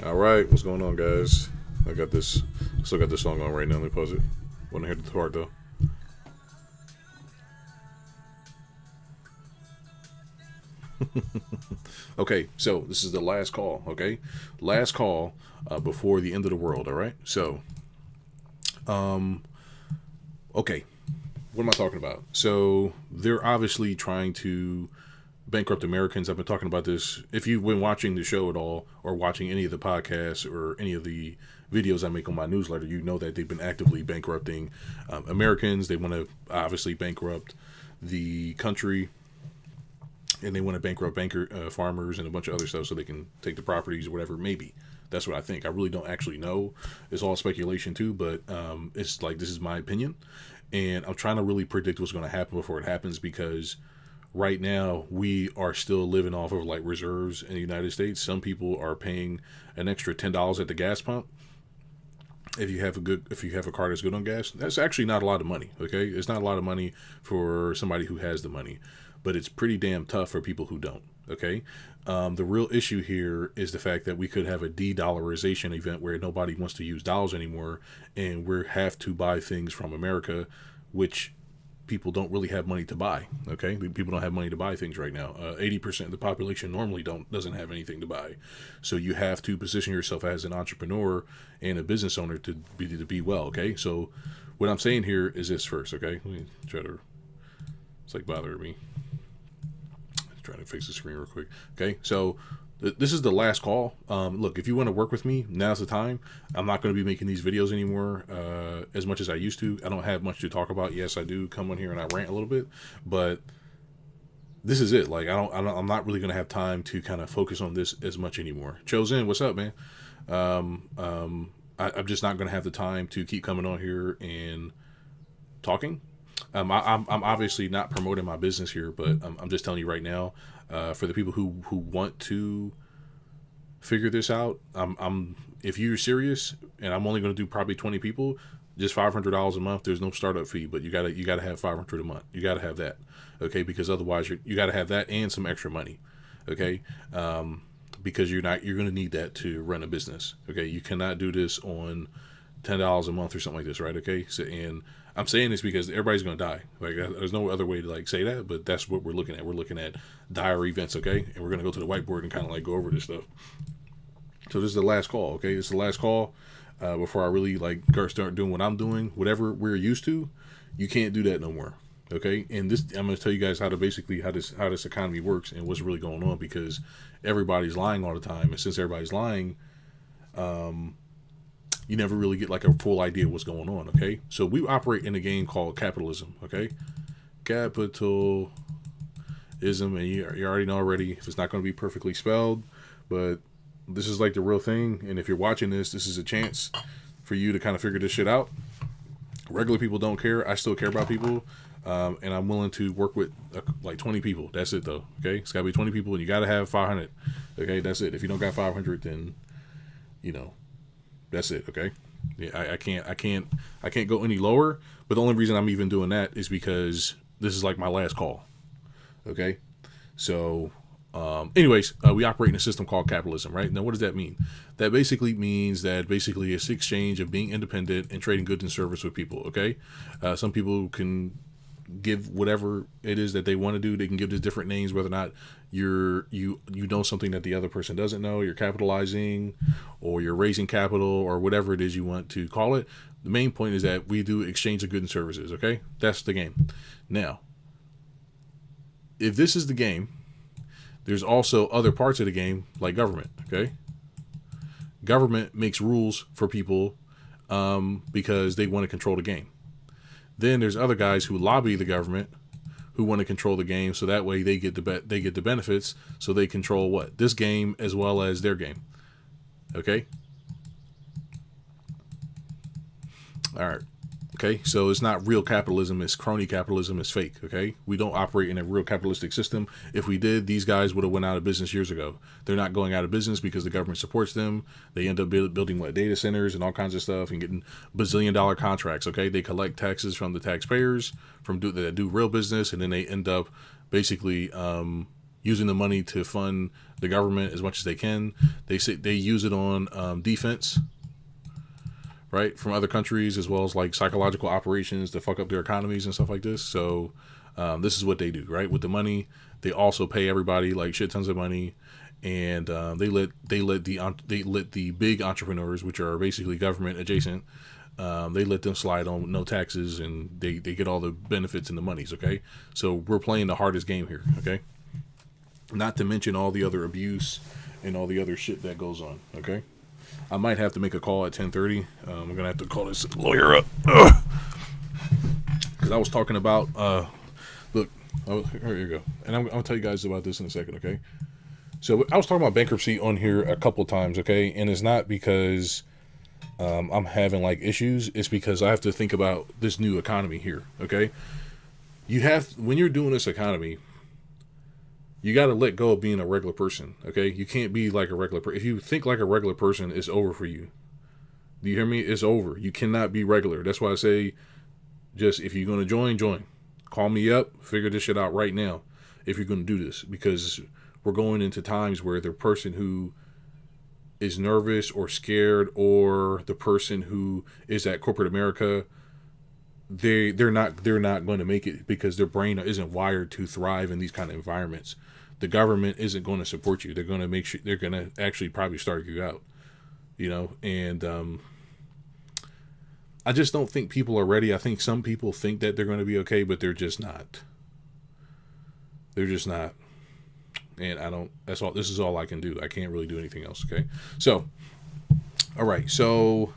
All right, what's going on, guys? I got this. Still got this song on right now. Let me pause it. Want to hear the part though? Okay, so this is the last call. Okay, last call before the end of the world. All right. So, okay, what am I talking about? So they're obviously trying to bankrupt Americans. I've been talking about this. If you've been watching the show at all, or watching any of the podcasts or any of the videos I make on my newsletter, you know that they've been actively bankrupting Americans. They want to obviously bankrupt the country, and they want to bankrupt farmers and a bunch of other stuff so they can take the properties or whatever it may be. That's what I think. I really don't actually know. It's all speculation too, but it's like this is my opinion, and I'm trying to really predict what's going to happen before it happens because right now we are still living off of like reserves in the United States. Some people are paying an extra $10 at the gas pump if you have a car that's good on gas. That's actually not a lot of money. Okay, it's not a lot of money for somebody who has the money, but it's pretty damn tough for people who don't. Okay, the real issue here is the fact that we could have a de-dollarization event where nobody wants to use dollars anymore, and we have to buy things from America, which people don't really have money to buy. Okay, people don't have money to buy things right now. 80% of the population normally doesn't have anything to buy, so you have to position yourself as an entrepreneur and a business owner to be well. Okay, so what I'm saying here is this first. Okay, let me try to. It's like bothering me. Trying to fix the screen real quick. Okay, so this is the last call. Look, if you want to work with me, now's the time. I'm not going to be making these videos anymore as much as I used to. I don't have much to talk about. Yes, I do come on here and I rant a little bit, but this is it. Like I'm not really going to have time to kind of focus on this as much anymore. Chosen, what's up, man? I'm just not going to have the time to keep coming on here and talking. I'm obviously not promoting my business here, but I'm just telling you right now, for the people who want to figure this out, if you're serious, and I'm only going to do probably 20 people, just $500 a month. There's no startup fee, but you gotta have 500 a month. You gotta have that, okay? Because otherwise, you gotta have that and some extra money, okay? Because you're going to need that to run a business, okay? You cannot do this on $10 a month or something like this, right? Okay, so and I'm saying this because everybody's going to die. Like there's no other way to like say that, but that's what we're looking at. We're looking at dire events, okay? And we're going to go to the whiteboard and kind of like go over this stuff. So this is the last call, okay? This is the last call before I really like start doing what I'm doing. Whatever we're used to, you can't do that no more, okay? And this I'm going to tell you guys how to basically how this economy works and what's really going on because everybody's lying all the time, and since everybody's lying, you never really get like a full idea of what's going on. Okay, so we operate in a game called capitalism. Okay, capitalism, and you already know already if it's not going to be perfectly spelled, but this is like the real thing. And if you're watching this is a chance for you to kind of figure this shit out. Regular people don't care. I still care about people. And I'm willing to work with like 20 people. That's it though. Okay, it's got to be 20 people, and you got to have 500. Okay, that's it. If you don't got 500, then you know that's it. Okay. Yeah, I can't go any lower. But the only reason I'm even doing that is because this is like my last call. Okay. So, anyways, we operate in a system called capitalism, right? Now, what does that mean? That basically means that basically it's the exchange of being independent and trading goods and service with people. Okay. Some people can give whatever it is that they want to do. They can give this different names, whether or not you know something that the other person doesn't know. You're capitalizing, or you're raising capital, or whatever it is you want to call it. The main point is that we do exchange of goods and services. Okay, that's the game. Now, if this is the game, there's also other parts of the game like government. Okay, government makes rules for people because they want to control the game. Then there's other guys who lobby the government who want to control the game, so that way they get the benefits, so they control what? This game as well as their game. Okay? All right. Okay? So it's not real capitalism, it's crony capitalism, it's fake, okay? We don't operate in a real capitalistic system. If we did, these guys would have went out of business years ago. They're not going out of business because the government supports them. They end up building data centers and all kinds of stuff and getting bazillion-dollar contracts, okay? They collect taxes from the taxpayers that do real business, and then they end up basically using the money to fund the government as much as they can. They say they use it on defense, right, from other countries, as well as like psychological operations to fuck up their economies and stuff like this. So this is what they do, right? With the money, they also pay everybody like shit tons of money, and they let the big entrepreneurs, which are basically government adjacent, they let them slide on no taxes, and they get all the benefits and the monies. Okay, so we're playing the hardest game here. Okay, not to mention all the other abuse and all the other shit that goes on. Okay, I might have to make a call at 10:30. I'm gonna have to call this lawyer up because I was talking about. Look, here you go, and I'm gonna tell you guys about this in a second. Okay, so I was talking about bankruptcy on here a couple of times. Okay, and it's not because I'm having like issues. It's because I have to think about this new economy here. Okay, when you're doing this economy, you got to let go of being a regular person. Okay, you can't be like a regular person. If you think like a regular person, it's over for you. Do you hear me? It's over. You cannot be regular. That's why I say, just if you're gonna join. Call me up. Figure this shit out right now. If you're gonna do this, because we're going into times where the person who is nervous or scared, or the person who is at corporate America, they're not going to make it because their brain isn't wired to thrive in these kind of environments. The government isn't going to support you. They're going to make sure they're going to actually probably start you out, and I just don't think people are ready. I think some people think that they're going to be okay, but they're just not. They're just not. And I don't, that's all, this is all I can do. I can't really do anything else. Okay. So, all right. So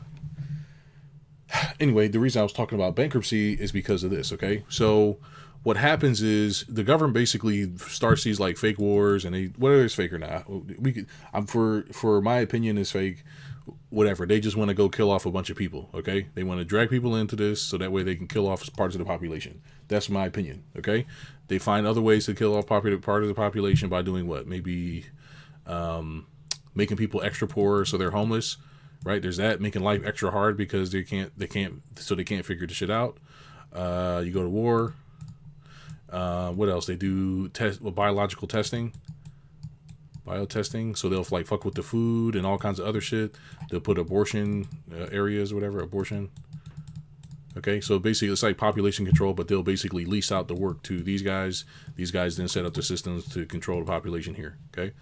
anyway, the reason I was talking about bankruptcy is because of this. Okay. So what happens is the government basically starts these like fake wars, and whether it's fake or not, for my opinion, it's fake. Whatever. They just want to go kill off a bunch of people. Okay. They want to drag people into this so that way they can kill off parts of the population. That's my opinion. Okay. They find other ways to kill off part of the population by doing what? Maybe making people extra poor so they're homeless, right? There's that, making life extra hard because they can't figure the shit out. You go to war. What else? They do biological testing. Biotesting, so they'll like fuck with the food and all kinds of other shit. They'll put abortion areas or whatever, abortion. Okay, so basically it's like population control, but they'll basically lease out the work to these guys. These guys then set up the systems to control the population here. Okay,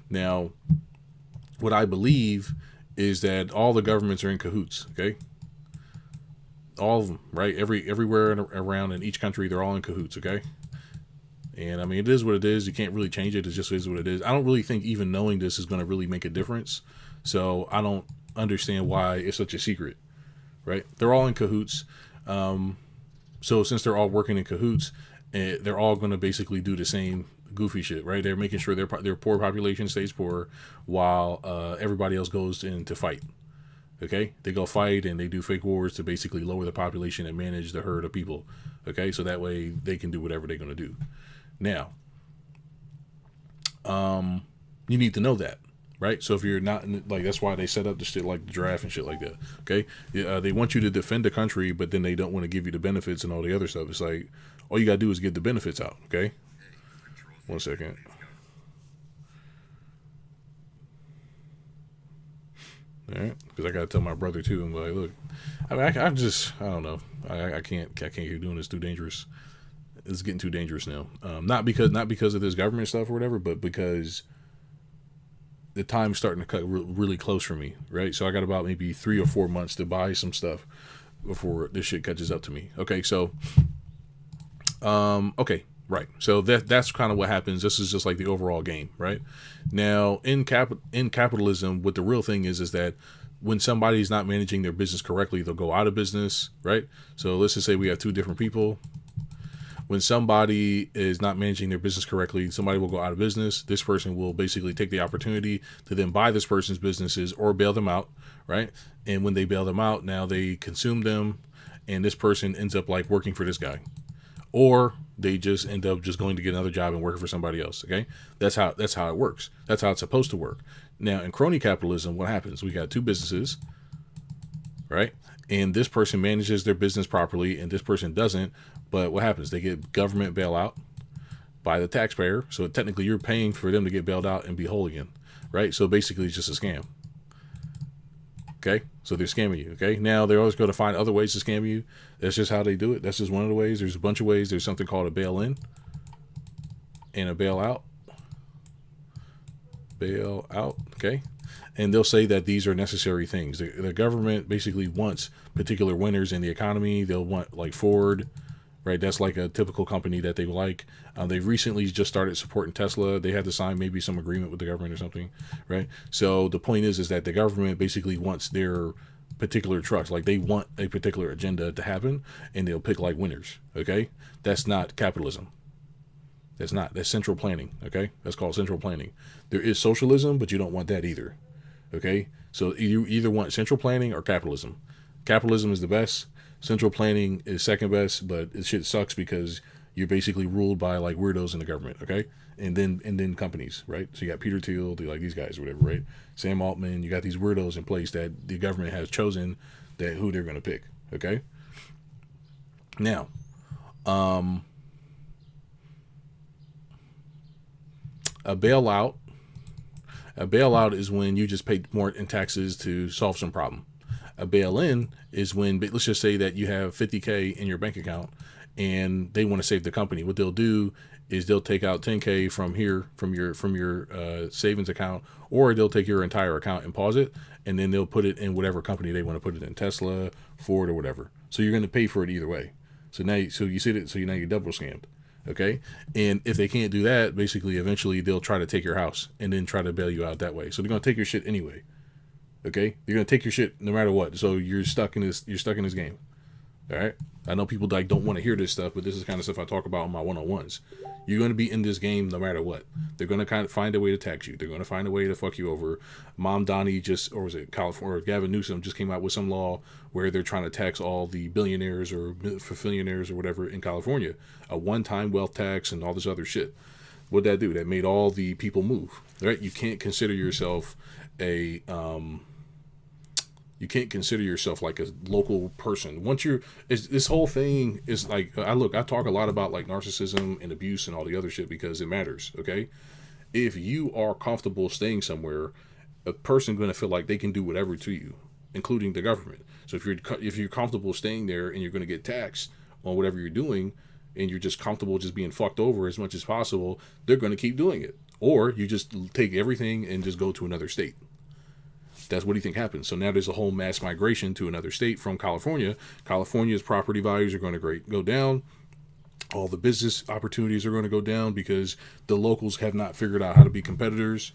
now what I believe is that all the governments are in cahoots. Okay, all of them, right? Everywhere around in each country, they're all in cahoots. Okay. And I mean, it is what it is. You can't really change it. It just is what it is. I don't really think even knowing this is going to really make a difference. So I don't understand why it's such a secret, right? They're all in cahoots. So since they're all working in cahoots, they're all going to basically do the same goofy shit, right? They're making sure their poor population stays poor while everybody else goes in to fight. Okay, they go fight and they do fake wars to basically lower the population and manage the herd of people. Okay, so that way they can do whatever they're going to do. Now, you need to know that, right? So if you're not like, that's why they set up the shit like the draft and shit like that. Okay, they want you to defend the country, but then they don't want to give you the benefits and all the other stuff. It's like all you gotta do is get the benefits out. Okay, 1 second. All right, because I gotta tell my brother too. I'm like, look, I mean, I don't know. I can't keep doing this. Too dangerous. It's getting too dangerous now. Not because of this government stuff or whatever, but because the time's starting to cut really close for me, right? So I got about maybe 3 or 4 months to buy some stuff before this shit catches up to me. Okay, so, okay, right. So that's kind of what happens. This is just like the overall game, right? Now in capitalism, what the real thing is that when somebody's not managing their business correctly, they'll go out of business, right? So let's just say we have 2 different people. When somebody is not managing their business correctly, somebody will go out of business. This person will basically take the opportunity to then buy this person's businesses or bail them out, right? And when they bail them out, now they consume them, and this person ends up like working for this guy. Or they just end up just going to get another job and working for somebody else, okay? That's how it works. That's how it's supposed to work. Now, in crony capitalism, what happens? We got 2 businesses, right? And this person manages their business properly, and this person doesn't. But what happens? They get government bailout. by the taxpayer. So technically you're paying for them to get bailed out and be whole again, right? So basically it's just a scam. Okay, so they're scamming you. Okay, now they're always going to find other ways to scam you. That's just how they do it. That's just one of the ways. There's a bunch of ways. There's something called a bail-in and a bail-out. Bail-out, okay? And they'll say that these are necessary things. The government basically wants particular winners in the economy. They'll want like Ford, right? That's like a typical company that they like. They've recently just started supporting Tesla. They had to sign maybe some agreement with the government or something, right? So the point is that the government basically wants their particular trucks. Like they want a particular agenda to happen, and they'll pick like winners, okay? That's not capitalism. That's central planning, okay? That's called central planning. There is socialism, but you don't want that either, okay? So you either want central planning or capitalism. Capitalism is the best. Central planning is second best, but it shit sucks because you're basically ruled by like weirdos in the government, okay? And then companies, right? So you got Peter Thiel, like these guys or whatever, right? Sam Altman, you got these weirdos in place that the government has chosen that who they're going to pick, okay? Now, a bailout is when you just pay more in taxes to solve some problem. A bail-in is when, let's just say that you have $50K in your bank account and they want to save the company. What they'll do is they'll take out $10K from your savings account, or they'll take your entire account and pause it, and then they'll put it in whatever company they want to put it in, Tesla, Ford, or whatever. So you're going to pay for it either way. So now you see it. So now you're double scammed. Okay. And if they can't do that, basically, eventually they'll try to take your house and then try to bail you out that way. So they're going to take your shit anyway. Okay. You're going to take your shit no matter what. So you're stuck in this game. All right. I know people like don't want to hear this stuff, but this is the kind of stuff I talk about in my one-on-ones. You're going to be in this game no matter what. They're going to kind of find a way to tax you. They're going to find a way to fuck you over. Mom Donnie California, or Gavin Newsom just came out with some law where they're trying to tax all the billionaires or billionaires or whatever in California. A one-time wealth tax and all this other shit. What'd that do? That made all the people move. Right? You can't consider yourself like a local person. This whole thing is like, I talk a lot about like narcissism and abuse and all the other shit because it matters. Okay. If you are comfortable staying somewhere, a person going to feel like they can do whatever to you, including the government. So if you're comfortable staying there and you're going to get taxed on whatever you're doing, and you're just comfortable just being fucked over as much as possible, they're going to keep doing it. Or you just take everything and just go to another state. That's what do you think happens? So now there's a whole mass migration to another state from California. California's property values are going to go down. All the business opportunities are going to go down because the locals have not figured out how to be competitors.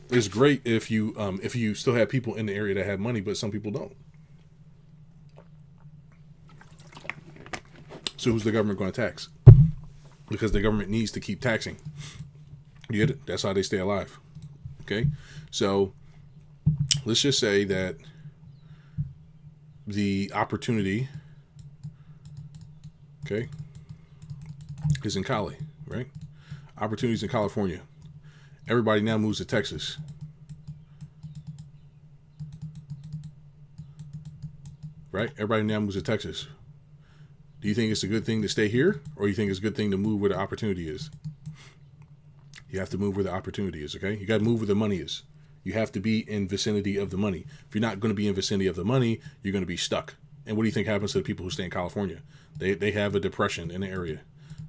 It's great if you still have people in the area that have money, but some people don't. So who's the government going to tax? Because the government needs to keep taxing. You get it? That's how they stay alive. Okay? So let's just say that the opportunity, okay, is in Cali, right? Opportunities in California. Everybody now moves to Texas. Right? Everybody now moves to Texas. Do you think it's a good thing to stay here, or you think it's a good thing to move where the opportunity is? You have to move where the opportunity is, okay? You got to move where the money is. You have to be in vicinity of the money. If you're not going to be in vicinity of the money, you're going to be stuck. And what do you think happens to the people who stay in California? They have a depression in the area.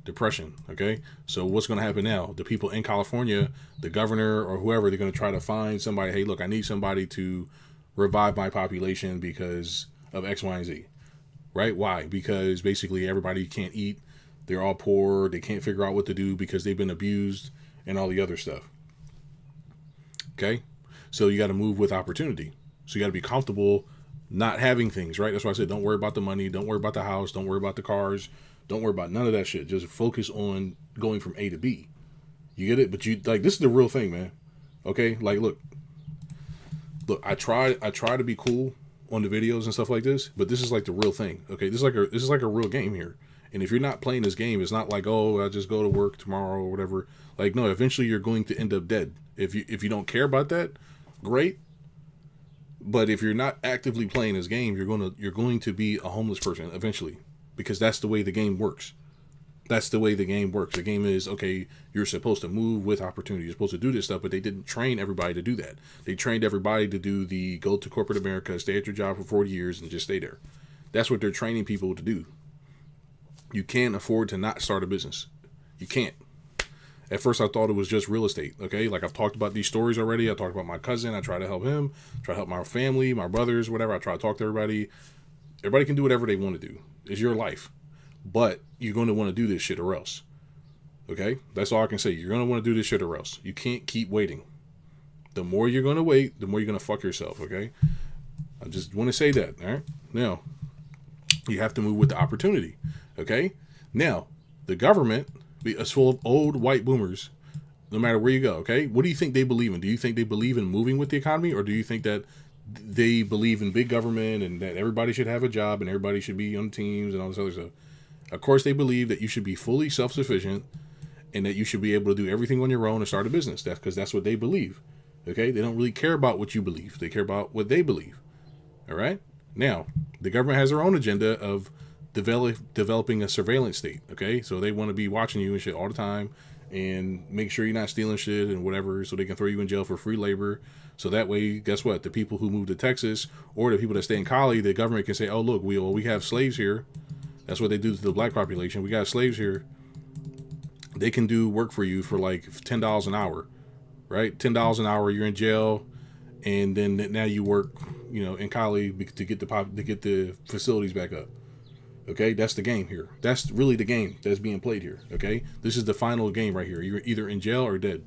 Depression, okay? So what's going to happen now? The people in California, the governor or whoever, they're going to try to find somebody. Hey, look, I need somebody to revive my population because of X, Y, and Z. Right? Why? Because basically everybody can't eat. They're all poor. They can't figure out what to do because they've been abused and all the other stuff. Okay? So you got to move with opportunity. So you got to be comfortable not having things, right? That's why I said don't worry about the money. Don't worry about the house. Don't worry about the cars. Don't worry about none of that shit. Just focus on going from A to B. You get it? But this is the real thing, man. Okay? Like, look, I try to be cool on the videos and stuff like this, but this is like the real thing. Okay? This is like a real game here. And if you're not playing this game, it's not like, oh, I'll just go to work tomorrow or whatever. Like, no, eventually you're going to end up dead. If you don't care about that, great. But if you're not actively playing this game, you're going to be a homeless person eventually, because that's the way the game works. That's the way the game works. The game is, okay, you're supposed to move with opportunity. You're supposed to do this stuff, but they didn't train everybody to do that. They trained everybody to do the go to corporate America, stay at your job for 40 years and just stay there. That's what they're training people to do. You can't afford to not start a business. You can't. At first, I thought it was just real estate. Okay, like I've talked about these stories already. I talked about my cousin. I try to help him. Try to help my family, my brothers, whatever. I try to talk to everybody. Everybody can do whatever they want to do. It's your life, but you're going to want to do this shit or else. Okay, that's all I can say. You're going to want to do this shit or else. You can't keep waiting. The more you're going to wait, the more you're going to fuck yourself. Okay, I just want to say that. All right, now you have to move with the opportunity. Okay, now the government is full of old white boomers, no matter where you go. Okay, what do you think they believe in? Do you think they believe in moving with the economy, or do you think that they believe in big government and that everybody should have a job and everybody should be on teams and all this other stuff? Of course, they believe that you should be fully self-sufficient and that you should be able to do everything on your own and start a business. That's because that's what they believe. Okay, they don't really care about what you believe. They care about what they believe. All right. Now, the government has their own agenda of developing a surveillance state. Okay, so they want to be watching you and shit all the time and make sure you're not stealing shit and whatever, so they can throw you in jail for free labor. So that way, guess what? The people who move to Texas or the people that stay in Cali, the government can say, "Oh, look, we have slaves here." That's what they do to the black population. We got slaves here. They can do work for you for like $10 an hour, right? $10 an hour. You're in jail, and then now you work, in Cali to get the facilities back up. Okay, that's the game here. That's really the game that's being played here. Okay, this is the final game right here. You're either in jail or dead.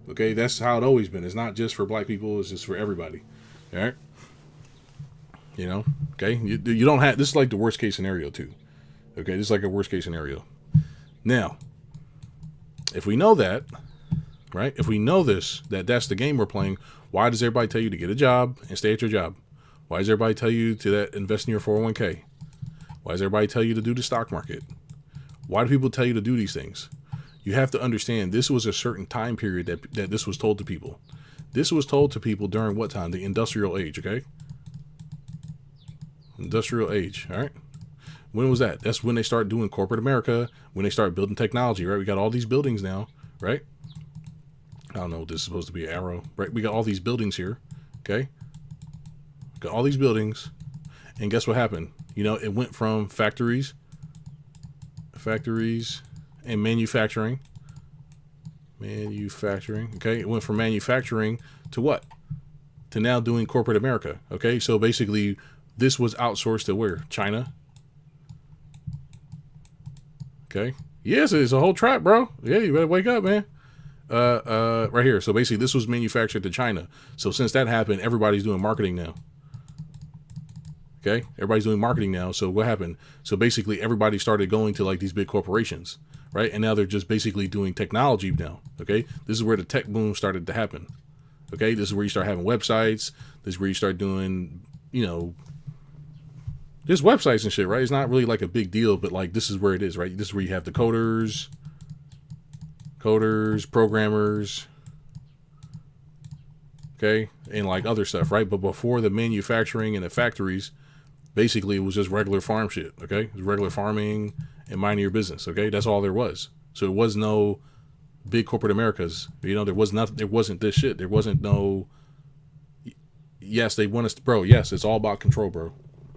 Okay, that's how it always been. It's not just for black people. It's just for everybody. All right. Okay. You don't have. This is like the worst case scenario too. Okay, this is like a worst case scenario. Now, if we know that, right? If we know that's the game we're playing, why does everybody tell you to get a job and stay at your job? Why does everybody tell you to invest in your 401k? Why does everybody tell you to do the stock market? Why do people tell you to do these things? You have to understand this was a certain time period that this was told to people. This was told to people during what time? The industrial age, okay? Industrial age, all right? When was that? That's when they start doing corporate America, when they start building technology, right? We got all these buildings now, right? I don't know what this is supposed to be, an arrow, right? We got all these buildings here, okay? Got all these buildings, and guess what happened? It went from factories and manufacturing, okay? It went from manufacturing to what? To now doing corporate America, okay? So basically, this was outsourced to where? China. Okay. Yes, it's a whole trap, bro. Yeah, you better wake up, man. Right here. So basically, this was manufactured to China. So since that happened, everybody's doing marketing now. Okay, everybody's doing marketing now. So what happened? So basically, everybody started going to like these big corporations, right? And now they're just basically doing technology now. Okay, this is where the tech boom started to happen. Okay, this is where you start having websites. This is where you start doing, just websites and shit, right? It's not really like a big deal, but like this is where it is, right? This is where you have the coders, programmers, okay, and like other stuff, right? But before the manufacturing and the factories, basically it was just regular farm shit, okay? It was regular farming and minding your business, okay? That's all there was. So there was no big corporate Americas, there wasn't this shit. There wasn't no, yes, they want us to, bro, yes, it's all about control, bro.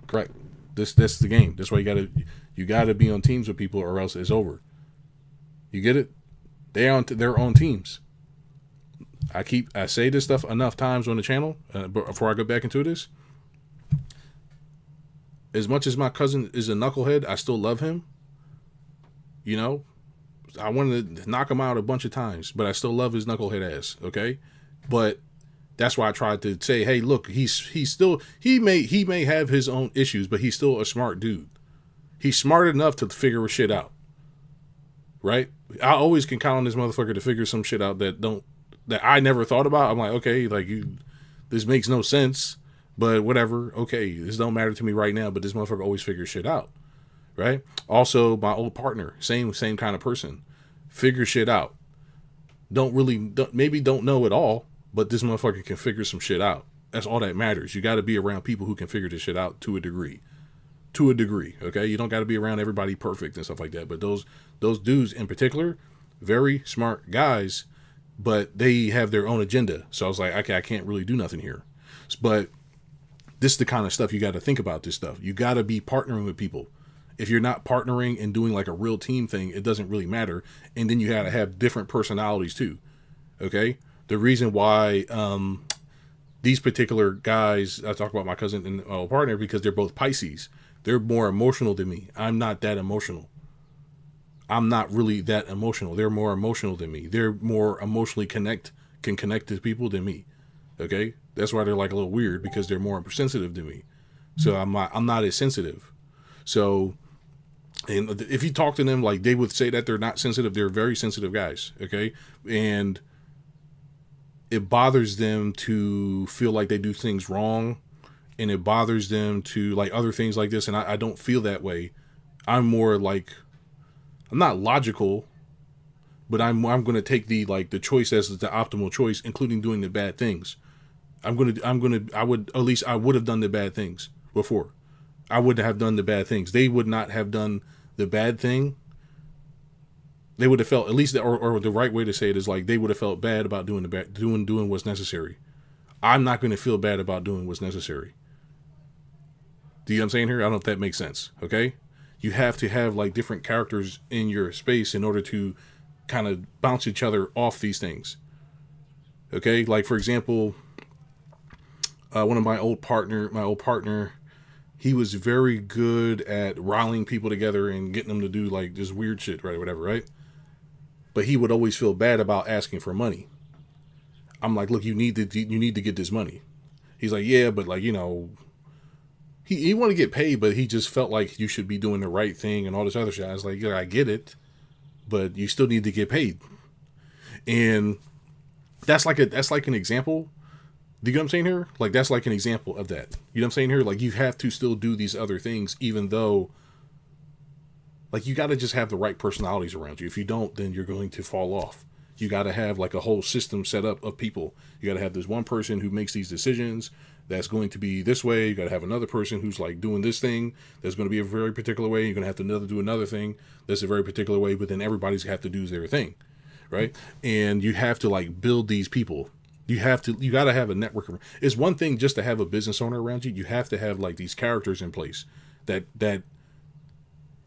Correct. That's the game. That's why you gotta be on teams with people or else it's over. You get it? They're on their own teams. I say this stuff enough times on the channel before I go back into this. As much as my cousin is a knucklehead, I still love him. I wanted to knock him out a bunch of times, but I still love his knucklehead ass. Okay, but that's why I tried to say, hey, look, he may have his own issues, but he's still a smart dude. He's smart enough to figure shit out, right? I always can count on this motherfucker to figure some shit out that I never thought about. I'm like, okay, this makes no sense, but whatever. Okay, this don't matter to me right now, but this motherfucker always figures shit out, right? Also, my old partner, same kind of person, figure shit out. Maybe don't know it all, but this motherfucker can figure some shit out. That's all that matters. You got to be around people who can figure this shit out to a degree. to a degree. Okay, you don't got to be around everybody perfect and stuff like that. But those dudes in particular, very smart guys, but they have their own agenda. So I was like, okay, I can't really do nothing here. But this is the kind of stuff you got to think about. This stuff you got to be partnering with people. If you're not partnering and doing like a real team thing, it doesn't really matter. And then you got to have different personalities too. Okay, the reason why these particular guys, I talk about my cousin and my partner because they're both Pisces. They're more emotional than me. I'm not that emotional. I'm not really that emotional. They're more emotional than me. They're more emotionally can connect to people than me. Okay, that's why they're like a little weird because they're more sensitive than me. So I'm not as sensitive. So, and if you talk to them, like they would say that they're not sensitive. They're very sensitive guys. Okay, and it bothers them to feel like they do things wrong, and it bothers them to like other things like this. And I don't feel that way. I'm more like, I'm not logical, but I'm going to take the choice as the optimal choice, including doing the bad things. I would have done the bad things before. I would have done the bad things. They would not have done the bad thing. They would have felt, at least, or the right way to say it is like they would have felt bad about doing doing what's necessary. I'm not going to feel bad about doing what's necessary. Do you know what I'm saying here? I don't know if that makes sense. Okay, you have to have like different characters in your space in order to kind of bounce each other off these things. Okay, like for example, one of my old partner, he was very good at riling people together and getting them to do like this weird shit, right, or whatever, right? But he would always feel bad about asking for money. I'm like, look, you need to get this money. He's like, yeah, but like, he wanted to get paid, but he just felt like you should be doing the right thing and all this other shit. I was like, yeah, I get it, but you still need to get paid. And that's like an example. Do you know what I'm saying here? Like, that's like an example of that. You know what I'm saying here? Like, you have to still do these other things, even though, like, you got to just have the right personalities around you. If you don't, then you're going to fall off. You got to have, like, a whole system set up of people. You got to have this one person who makes these decisions that's going to be this way. You got to have another person who's, like, doing this thing that's going to be a very particular way. You're going to have to do another thing that's a very particular way, but then everybody's going to have to do their thing, right? And you have to, like, build these people. You got to have a network. It's one thing just to have a business owner around you. You have to have like these characters in place that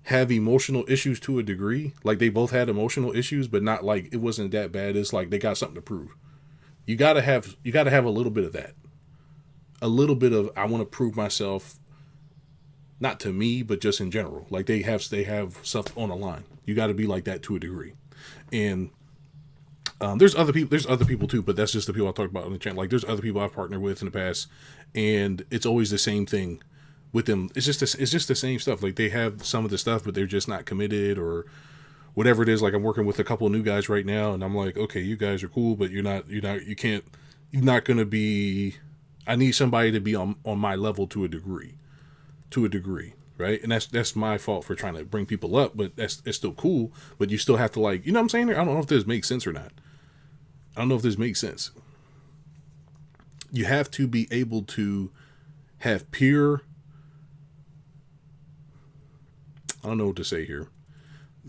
have emotional issues to a degree. Like they both had emotional issues, but not like it wasn't that bad. It's like they got something to prove. You got to have a little bit of that. A little bit of, I want to prove myself, not to me, but just in general. Like they have stuff on the line. You got to be like that to a degree. And there's other people too, but that's just the people I talk about on the channel. Like there's other people I've partnered with in the past, and it's always the same thing with them. It's just the same stuff. Like they have some of the stuff, but they're just not committed or whatever it is. Like I'm working with a couple of new guys right now, and I'm like, okay, you guys are cool, but you're not going to be. I need somebody to be on my level to a degree, right? And that's my fault for trying to bring people up, but it's still cool. But you still have to, like, you know what I'm saying? I don't know if this makes sense or not. I don't know if this makes sense. You have to be able to have peer. I don't know what to say here.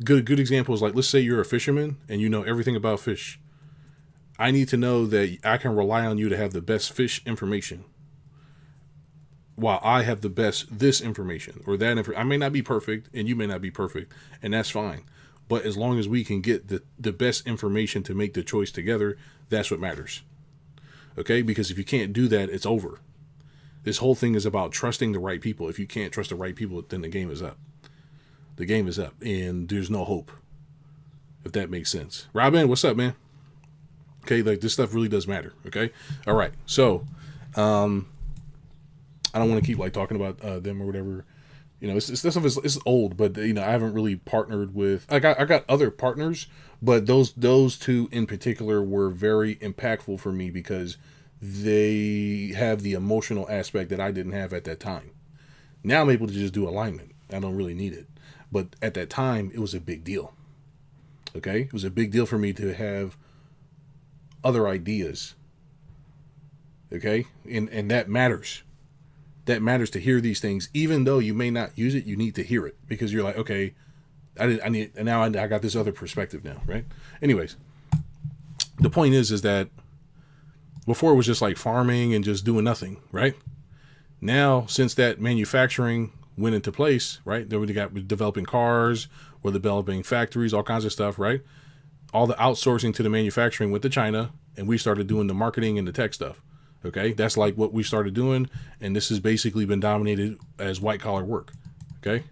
Good example is like, let's say you're a fisherman and you know everything about fish. I need to know that I can rely on you to have the best fish information, while I have the best this information or that I may not be perfect and you may not be perfect, and that's fine. But as long as we can get the best information to make the choice together, that's what matters. Okay? Because if you can't do that, it's over. This whole thing is about trusting the right people. If you can't trust the right people, then the game is up. The game is up and there's no hope. If that makes sense. Robin, what's up, man? Okay, like this stuff really does matter. Okay? All right. So, I don't want to keep like talking about them or whatever. This stuff is old, but I haven't really partnered with. I got other partners, but those two in particular were very impactful for me because they have the emotional aspect that I didn't have at that time. Now I'm able to just do alignment. I don't really need it, but at that time it was a big deal. Okay, it was a big deal for me to have other ideas. Okay, and that matters. that matters to hear these things, even though you may not use it. You need to hear it because you're like, okay, I need, and now I got this other perspective now, right? Anyways, the point is that before it was just like farming and just doing nothing, right? Now, since that manufacturing went into place, right? Then we got developing cars, we're developing factories, all kinds of stuff, right? All the outsourcing to the manufacturing went to China, and we started doing the marketing and the tech stuff. Okay, that's like what we started doing, and this has basically been dominated as white collar work. Okay,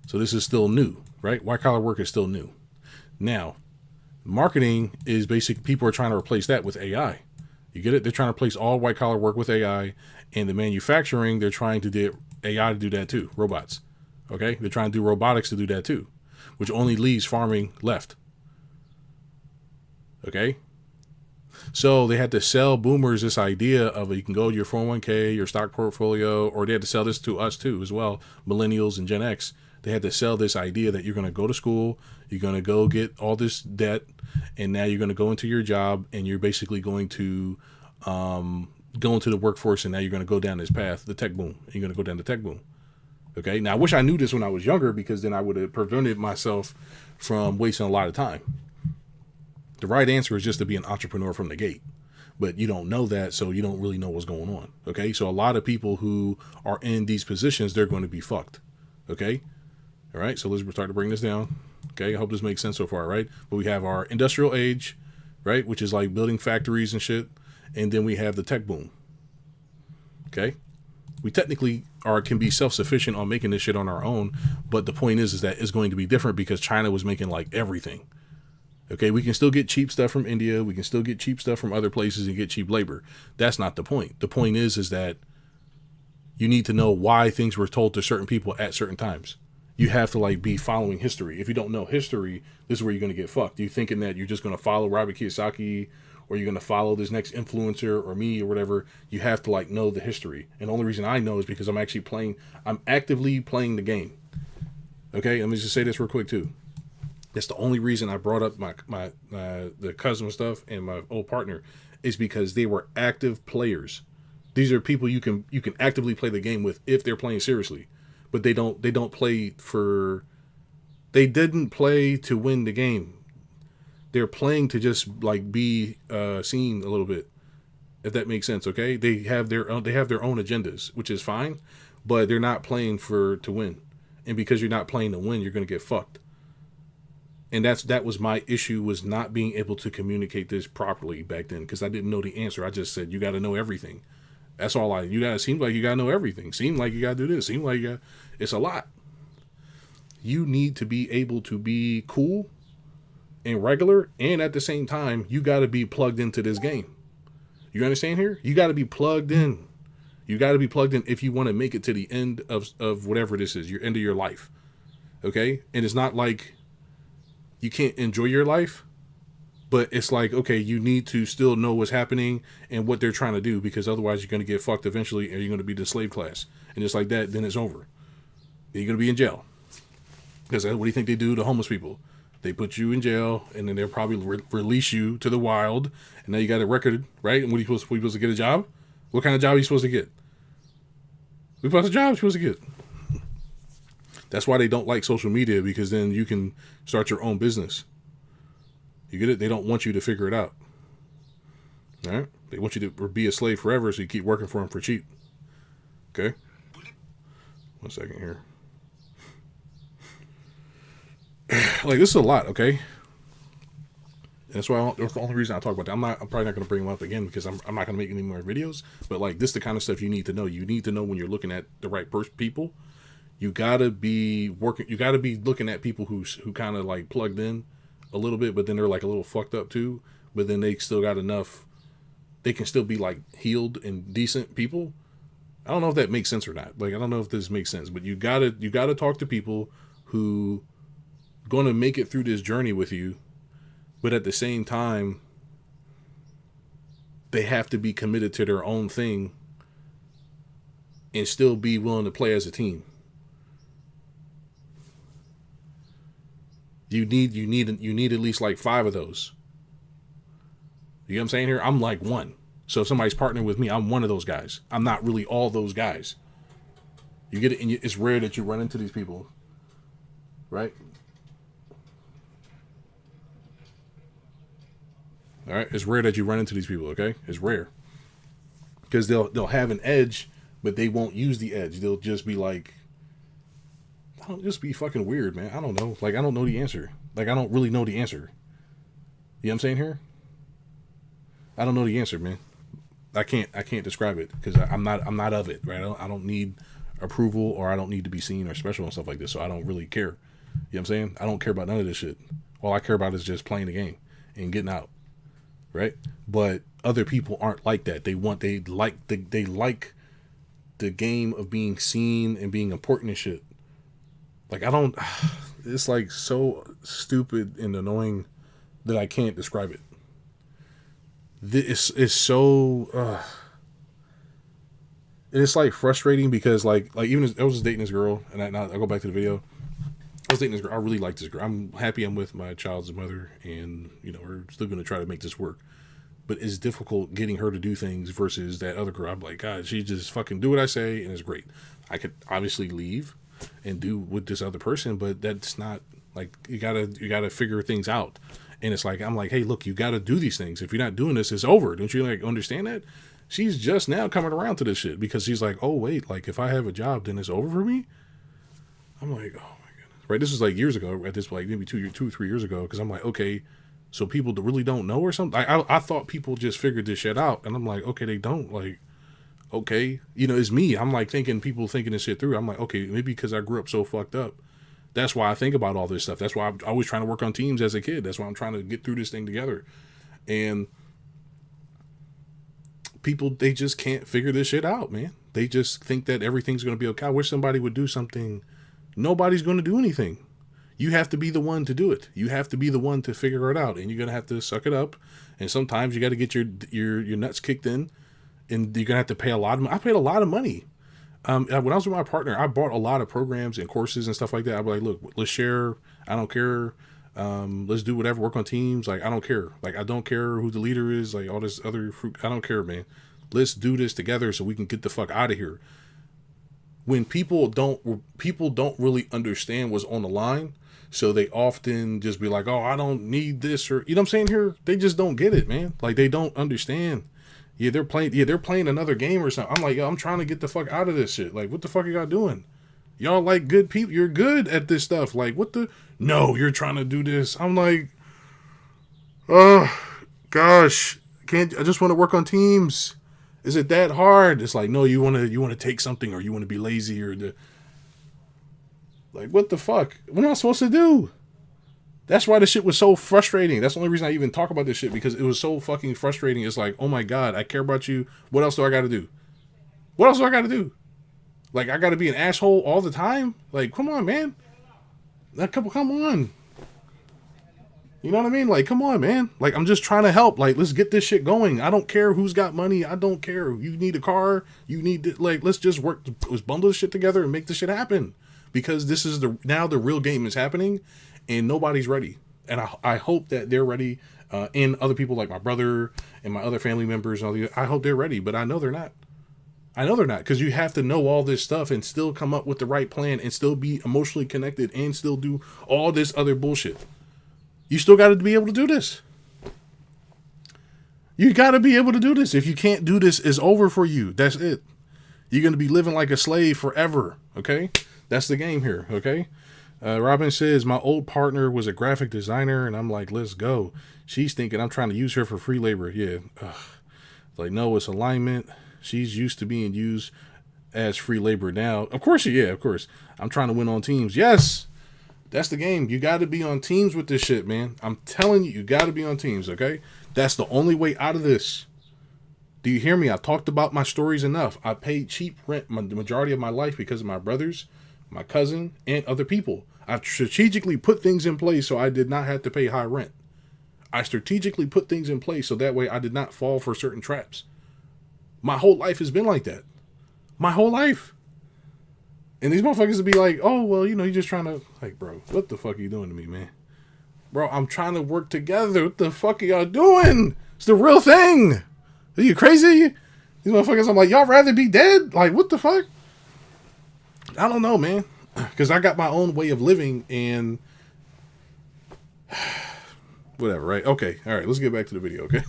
so this is still new, right? White collar work is still new. Now, marketing is basic. People are trying to replace that with AI. You get it? They're trying to replace all white collar work with AI, and the manufacturing, they're trying to do AI to do that too. Robots. Okay, they're trying to do robotics to do that too, which only leaves farming left. Okay. So they had to sell boomers this idea of you can go to your 401k, your stock portfolio, or they had to sell this to us too as well, millennials and Gen X. They had to sell this idea that you're going to go to school, you're going to go get all this debt, and now you're going to go into your job, and you're basically going to go into the workforce, and now you're going to go down this path, the tech boom. You're going to go down the tech boom. Okay. Now I wish I knew this when I was younger, because then I would have prevented myself from wasting a lot of time. The right answer is just to be an entrepreneur from the gate, but you don't know that, so you don't really know what's going on. Okay, so a lot of people who are in these positions, they're going to be fucked. Okay, all right, so let's start to bring this down. Okay, I hope this makes sense so far, right? But we have our industrial age, right, which is like building factories and shit, and then we have the tech boom. Okay, we technically can be self-sufficient on making this shit on our own, but the point is that it's going to be different because China was making like everything. Okay, we can still get cheap stuff from India. We can still get cheap stuff from other places and get cheap labor. That's not the point. The point is that you need to know why things were told to certain people at certain times. You have to like be following history. If you don't know history, this is where you're going to get fucked. You thinking that you're just going to follow Robert Kiyosaki, or you're going to follow this next influencer or me or whatever. You have to like know the history. And the only reason I know is because I'm actively playing the game. Okay, let me just say this real quick too. That's the only reason I brought up the cousin stuff and my old partner, is because they were active players. These are people you can actively play the game with if they're playing seriously, but they don't play they didn't play to win the game. They're playing to just like be seen a little bit, if that makes sense. Okay, they have their own agendas, which is fine, but they're not playing to win. And because you're not playing to win, you're gonna get fucked. And that was my issue, was not being able to communicate this properly back then, because I didn't know the answer. I just said, you got to know everything. That's all seem like you got to know everything. Seem like you got to do this. Seem like it's a lot. You need to be able to be cool and regular. And at the same time, you got to be plugged into this game. You understand here? You got to be plugged in. You got to be plugged in if you want to make it to the end of whatever this is, your end of your life. Okay. And it's not like you can't enjoy your life, but it's like, okay, you need to still know what's happening and what they're trying to do, because otherwise you're going to get fucked eventually, and you're going to be the slave class. And just like that, then it's over. Then you're going to be in jail. Because what do you think they do to homeless people? They put you in jail, and then they'll probably release you to the wild, and now you got a record, right? And what are you supposed to get a job? What kind of job are you supposed to get? What kind of job are you supposed to get? That's why they don't like social media, because then you can start your own business. You get it? They don't want you to figure it out. All right? They want you to be a slave forever, so you keep working for them for cheap. Okay? 1 second here. Like, this is a lot, okay? And that's the only reason I talk about that. I'm probably not going to bring them up again, because I'm not going to make any more videos. But like, this is the kind of stuff you need to know. You need to know when you're looking at the right people. You gotta be looking at people who kind of like plugged in a little bit, but then they're like a little fucked up too. But then they still got enough. They can still be like healed and decent people. I don't know if that makes sense or not. Like, I don't know if this makes sense, but you gotta talk to people who gonna make it through this journey with you, but at the same time, they have to be committed to their own thing and still be willing to play as a team. You need at least like 5 of those. You know what I'm saying here? I'm like one. So if somebody's partnering with me, I'm one of those guys. I'm not really all those guys. You get it, and it's rare that you run into these people, right? All right, it's rare that you run into these people. Okay, it's rare because they'll have an edge, but they won't use the edge. They'll just be like, I don't just be fucking weird, man. I don't know. Like, I don't know the answer. Like, I don't really know the answer. You know what I'm saying here? I don't know the answer, man. I can't describe it because I'm not of it, right? I don't need approval, or I don't need to be seen or special and stuff like this. So I don't really care. You know what I'm saying? I don't care about none of this shit. All I care about is just playing the game and getting out, right? But other people aren't like that. They like the game of being seen and being important and shit. Like, I don't. It's like so stupid and annoying that I can't describe it. This is so. It's like frustrating because like even I was just dating this girl, and I go back to the video. I was dating this girl. I really like this girl. I'm happy I'm with my child's mother, and we're still going to try to make this work. But it's difficult getting her to do things versus that other girl. I'm like, God, she just fucking do what I say, and it's great. I could obviously leave and do with this other person, but that's not like you gotta figure things out. And it's like, I'm like, hey, look, you gotta do these things. If you're not doing this, it's over. Don't you like understand that? She's just now coming around to this shit because she's like, oh wait, like if I have a job, then it's over for me. I'm like, oh my goodness, right? This was like years ago. At this like maybe 2 or 3 years ago, because I'm like, okay, so people really don't know or something. I thought people just figured this shit out, and I'm like, okay, they don't. Like, okay, it's me. I'm like people thinking this shit through. I'm like, okay, maybe because I grew up so fucked up. That's why I think about all this stuff. That's why I'm always trying to work on teams as a kid. That's why I'm trying to get through this thing together. And people, they just can't figure this shit out, man. They just think that everything's going to be okay. I wish somebody would do something. Nobody's going to do anything. You have to be the one to do it. You have to be the one to figure it out. And you're going to have to suck it up. And sometimes you got to get your nuts kicked in. And you're going to have to pay a lot of money. I paid a lot of money. When I was with my partner, I bought a lot of programs and courses and stuff like that. I'd be like, look, let's share. I don't care. Let's do whatever, work on teams. Like, I don't care. Like, I don't care who the leader is. Like, all this other fruit. I don't care, man. Let's do this together so we can get the fuck out of here. When people don't really understand what's on the line, so they often just be like, oh, I don't need this, or, you know what I'm saying here? They just don't get it, man. Like, they don't understand. Yeah, they're playing another game or something. I'm like, yo, I'm trying to get the fuck out of this shit. Like, what the fuck are y'all doing? Y'all like good people. You're good at this stuff. Like, what the? No, you're trying to do this. I'm like, oh, gosh, I just want to work on teams. Is it that hard? It's like, no, you want to take something, or you want to be lazy, or like, what the fuck? What am I supposed to do? That's why the shit was so frustrating. That's the only reason I even talk about this shit, because it was so fucking frustrating. It's like, oh my God, I care about you. What else do I got to do? What else do I got to do? Like, I got to be an asshole all the time? Like, come on, man. Come on. You know what I mean? Like, come on, man. Like, I'm just trying to help. Like, let's get this shit going. I don't care who's got money. I don't care. You need a car. You need to, like, let's just work. Let's bundle this shit together and make this shit happen. Because this is now the real game is happening. And nobody's ready. And I hope that they're ready. And other people like my brother and my other family members. I hope they're ready. But I know they're not. Because you have to know all this stuff and still come up with the right plan and still be emotionally connected and still do all this other bullshit. You still got to be able to do this. You got to be able to do this. If you can't do this, it's over for you. That's it. You're going to be living like a slave forever. Okay? That's the game here. Okay? Robin says, my old partner was a graphic designer, and I'm like, let's go. She's thinking I'm trying to use her for free labor. Yeah. Ugh. Like, no, it's alignment. She's used to being used as free labor now. Of course, yeah, of course. I'm trying to win on teams. Yes. That's the game. You got to be on teams with this shit, man. I'm telling you, you got to be on teams, okay? That's the only way out of this. Do you hear me? I talked about my stories enough. I paid cheap rent the majority of my life because of my brothers, my cousin, and other people. I strategically put things in place so I did not have to pay high rent. I strategically put things in place so that way I did not fall for certain traps. My whole life has been like that. My whole life. And these motherfuckers would be like, oh, well, you're just trying to, like, bro, what the fuck are you doing to me, man? Bro, I'm trying to work together. What the fuck are y'all doing? It's the real thing. Are you crazy? These motherfuckers, I'm like, y'all rather be dead? Like, what the fuck? I don't know, man. Because I got my own way of living and whatever, right? Okay, all right, let's get back to the video, okay?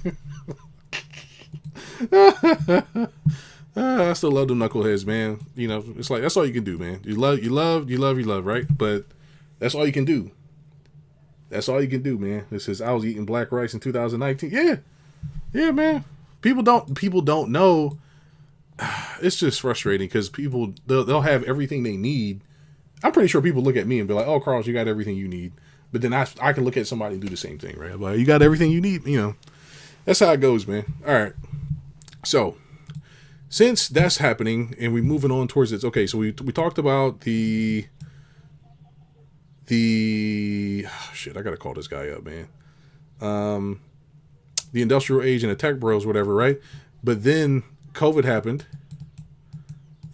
I still love them knuckleheads, man. You know, it's like, that's all you can do, man. You love, right? But that's all you can do. That's all you can do, man. It says, I was eating black rice in 2019. Yeah, man. People don't know. It's just frustrating because people, they'll have everything they need. I'm pretty sure people look at me and be like, oh, Carlos, you got everything you need. But then I can look at somebody and do the same thing, right? I'm like, you got everything you need, you know. That's how it goes, man. All right. So, since that's happening and we're moving on towards this, okay, so we talked about the shit, I gotta call this guy up, man. The industrial age and the tech bros, whatever, right? But then COVID happened.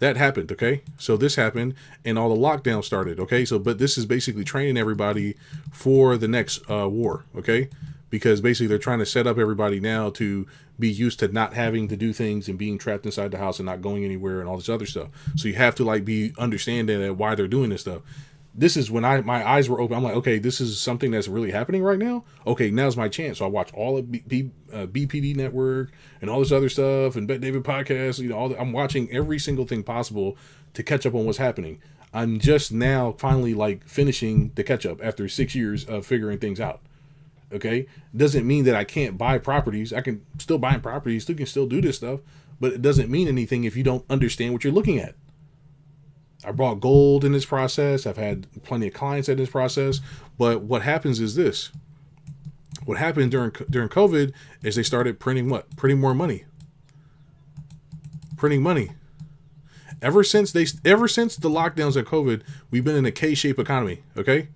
That happened, okay? So this happened and all the lockdowns started, okay? So, but this is basically training everybody for the next war, okay? Because basically they're trying to set up everybody now to be used to not having to do things and being trapped inside the house and not going anywhere and all this other stuff. So you have to like be understanding that why they're doing this stuff. This is when my eyes were open. I'm like, okay, this is something that's really happening right now. Okay, now's my chance. So I watch all of BPD Network and all this other stuff and Bet David podcast. You know, I'm watching every single thing possible to catch up on what's happening. I'm just now finally like finishing the catch up after 6 years of figuring things out. Okay, doesn't mean that I can't buy properties. I can still buy properties. Still can still do this stuff, but it doesn't mean anything if you don't understand what you're looking at. I brought gold in this process. I've had plenty of clients in this process. But what happens is this. What happened during COVID is they started printing what? Printing more money. Printing money. Ever since the lockdowns of COVID, we've been in a K-shaped economy. Okay,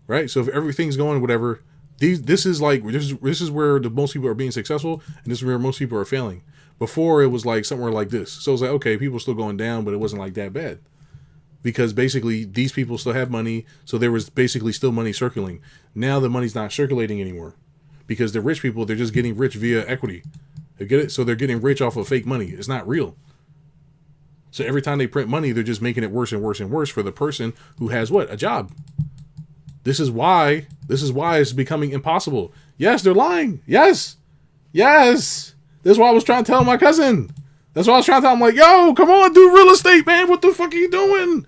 right. So if everything's going whatever, this is where the most people are being successful, and this is where most people are failing. Before it was like somewhere like this. So it's like, okay, people are still going down, but it wasn't like that bad. Because basically these people still have money, so there was basically still money circulating. Now the money's not circulating anymore. Because the rich people, they're just getting rich via equity. You get it? So they're getting rich off of fake money. It's not real. So every time they print money, they're just making it worse and worse and worse for the person who has what? A job. This is why it's becoming impossible. Yes, they're lying. Yes. That's why I was trying to tell my cousin. That's why I was trying to tell him, like, yo, come on, do real estate, man. What the fuck are you doing?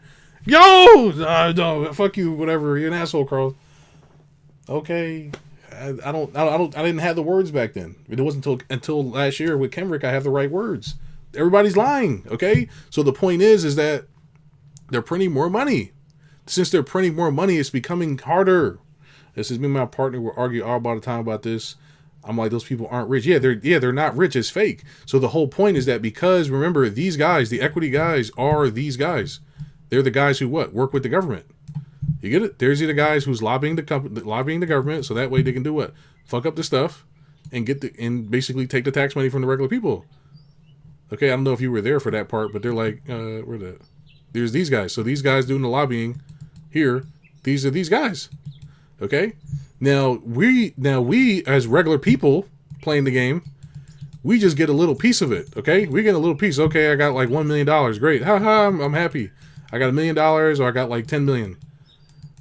Yo, no, fuck you, whatever. You're an asshole, Carl. Okay, I didn't have the words back then. It wasn't until last year with Kendrick I have the right words. Everybody's lying. Okay, so the point is that they're printing more money. Since they're printing more money, it's becoming harder. This is me and my partner will argue all about the time about this. I'm like, those people aren't rich. They're not rich. It's fake. So the whole point is that because remember, these guys, the equity guys, are these guys. They're the guys who what? Work with the government. You get it? There's the guys who's lobbying the government, so that way they can do what? Fuck up the stuff and basically take the tax money from the regular people. Okay, I don't know if you were there for that part, but they're like, there's these guys. So these guys doing the lobbying here, these are these guys. Okay? Now we as regular people playing the game, we just get a little piece of it. Okay? We get a little piece. Okay, I got like $1 million. Great. Haha, I'm happy. I got $1 million or I got like 10 million.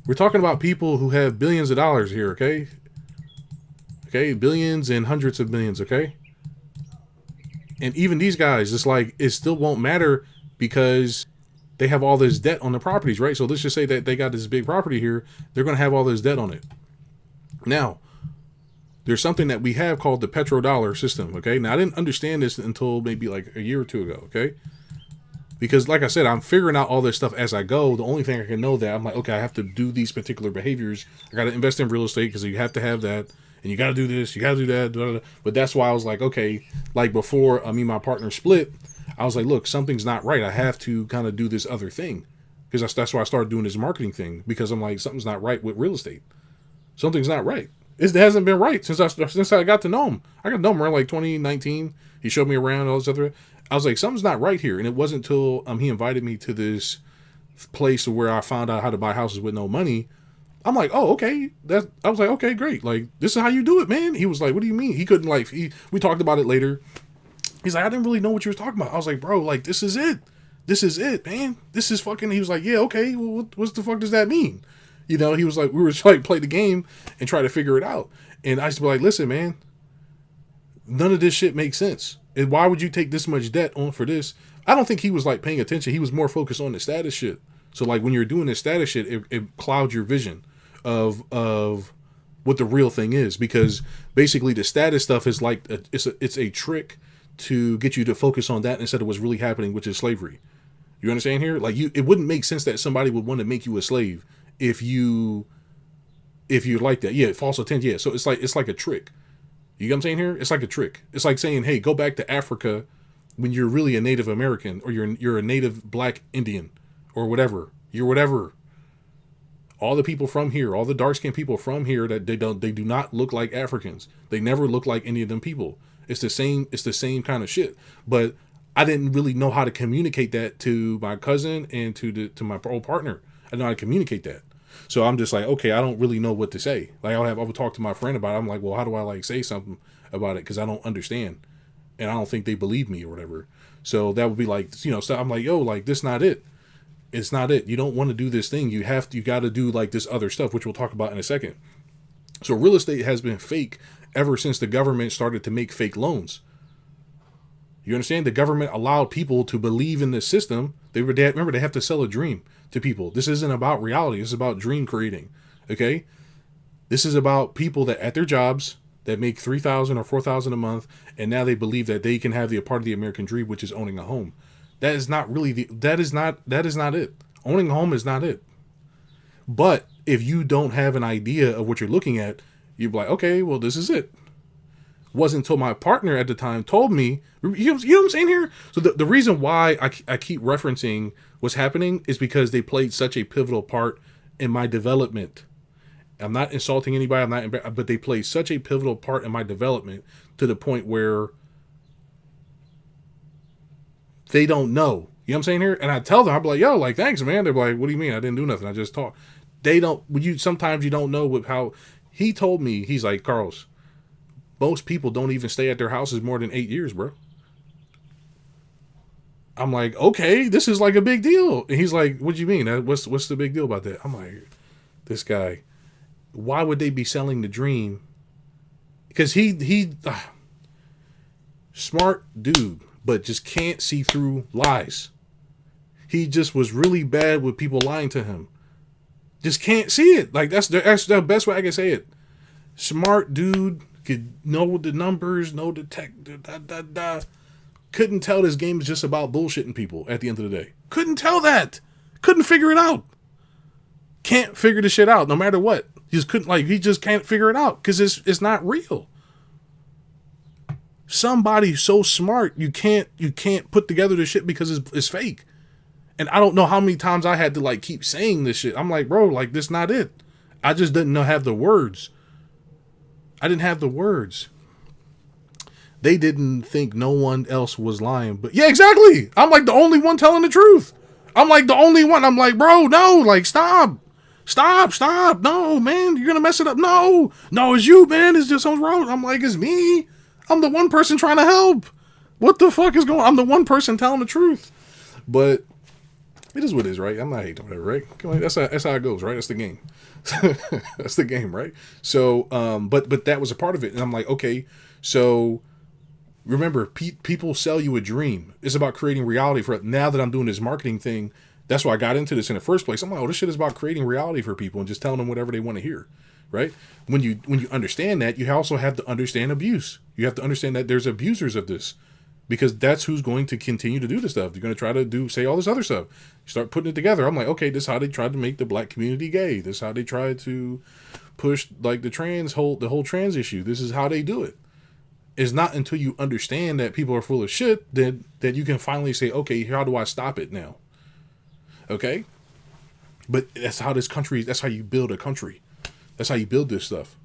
We're talking about people who have billions of dollars here, okay? Okay, billions and hundreds of millions, okay? And even these guys, it's like, it still won't matter because they have all this debt on the properties, right? So let's just say that they got this big property here. They're going to have all this debt on it. Now, there's something that we have called the petrodollar system, okay? Now, I didn't understand this until maybe like a year or two ago, okay? Because like I said, I'm figuring out all this stuff as I go. The only thing I can know that I'm like, okay, I have to do these particular behaviors. I got to invest in real estate because you have to have that. And you got to do this, you got to do that. Blah, blah, blah. But that's why I was like, okay, like before me and my partner split, I was like, look, something's not right. I have to kind of do this other thing. Because that's why I started doing this marketing thing. Because I'm like, something's not right with real estate. Something's not right. It hasn't been right since I got to know him. I got to know him around like 2019. He showed me around all this other. I was like, something's not right here. And it wasn't until he invited me to this place where I found out how to buy houses with no money. I'm like, oh, okay. I was like, okay, great. Like, this is how you do it, man. He was like, what do you mean? He couldn't we talked about it later. He's like, I didn't really know what you were talking about. I was like, bro, like, this is it. This is it, man. This is fucking. He was like, yeah, okay. Well, what the fuck does that mean? You know, he was like, we were trying to play the game and try to figure it out. And I used to be like, listen, man, none of this shit makes sense. And why would you take this much debt on for this? I don't think he was like paying attention. He was more focused on the status shit. So like when you're doing this status shit, it clouds your vision of what the real thing is, because basically the status stuff is like it's a trick to get you to focus on that instead of what's really happening, which is slavery. You understand here? Like it wouldn't make sense that somebody would want to make you a slave if you like that. Yeah, false attention. Yeah, so it's like a trick. You know what I'm saying here? It's like a trick. It's like saying, hey, go back to Africa when you're really a Native American, or you're a native black Indian, or whatever. You're whatever. All the people from here, all the dark-skinned people from here, that they do not look like Africans. They never look like any of them people. It's the same kind of shit. But I didn't really know how to communicate that to my cousin and to my old partner. I didn't know how to communicate that. So I'm just like, okay, I don't really know what to say. Like I would talk to my friend about it. I'm like, well, how do I like say something about it? Because I don't understand, and I don't think they believe me or whatever. So that would be like, you know, so I'm like, yo, like this not it. It's not it. You don't want to do this thing. You got to do like this other stuff, which we'll talk about in a second. So real estate has been fake ever since the government started to make fake loans. You understand? The government allowed people to believe in this system. Remember, they have to sell a dream to people. This isn't about reality. This is about dream creating. Okay? This is about people that at their jobs that make $3,000 or $4,000 a month, and now they believe that they can have the part of the American dream, which is owning a home. That is not really that is not it. Owning a home is not it. But if you don't have an idea of what you're looking at, you're like, okay, well, this is it. Wasn't until my partner at the time told me, you know what I'm saying here? So the reason why I keep referencing what's happening is because they played such a pivotal part in my development. I'm not insulting anybody, but they played such a pivotal part in my development to the point where they don't know. You know what I'm saying here? And I tell them, I'm like, yo, like, thanks, man. They're like, what do you mean? I didn't do nothing. I just talked. They don't, sometimes you don't know how he told me, he's like, Carlos, most people don't even stay at their houses more than 8 years, bro. I'm like, okay, this is like a big deal. And he's like, what do you mean? What's the big deal about that? I'm like, this guy, why would they be selling the dream? Because he smart dude, but just can't see through lies. He just was really bad with people lying to him. Just can't see it. Like that's the best way I can say it. Smart dude, could know the numbers, know the tech, couldn't tell this game is just about bullshitting people at the end of the day. Couldn't tell that. Couldn't figure it out. Can't figure the shit out no matter what. He just can't figure it out because it's not real. Somebody so smart you can't put together the shit because it's fake. And I don't know how many times I had to like keep saying this shit. I'm like, bro, like this not it. I just didn't have the words. I didn't have the words. They didn't think no one else was lying, but yeah, exactly. I'm like the only one telling the truth. I'm like the only one. I'm like, bro, no, like stop. No, man, you're gonna mess it up. No, it's you, man. It's just something wrong. I'm like, it's me. I'm the one person trying to help. What the fuck is going on? I'm the one person telling the truth. But it is what it is, right? I'm not hating whatever, right? Come on, that's how it goes, right? That's the game. That's the game, right? So, but that was a part of it. And I'm like, okay, so remember, people sell you a dream. It's about creating reality for it. Now that I'm doing this marketing thing, that's why I got into this in the first place. I'm like, oh, this shit is about creating reality for people and just telling them whatever they want to hear, right? When you understand that, you also have to understand abuse. You have to understand that there's abusers of this, because that's who's going to continue to do this stuff. They're going to try to say all this other stuff. You start putting it together. I'm like, okay, this is how they tried to make the black community gay. This is how they tried to push like the whole trans issue. This is how they do it. It's not until you understand that people are full of shit that you can finally say, okay, how do I stop it now? Okay? But that's how you build a country. That's how you build this stuff.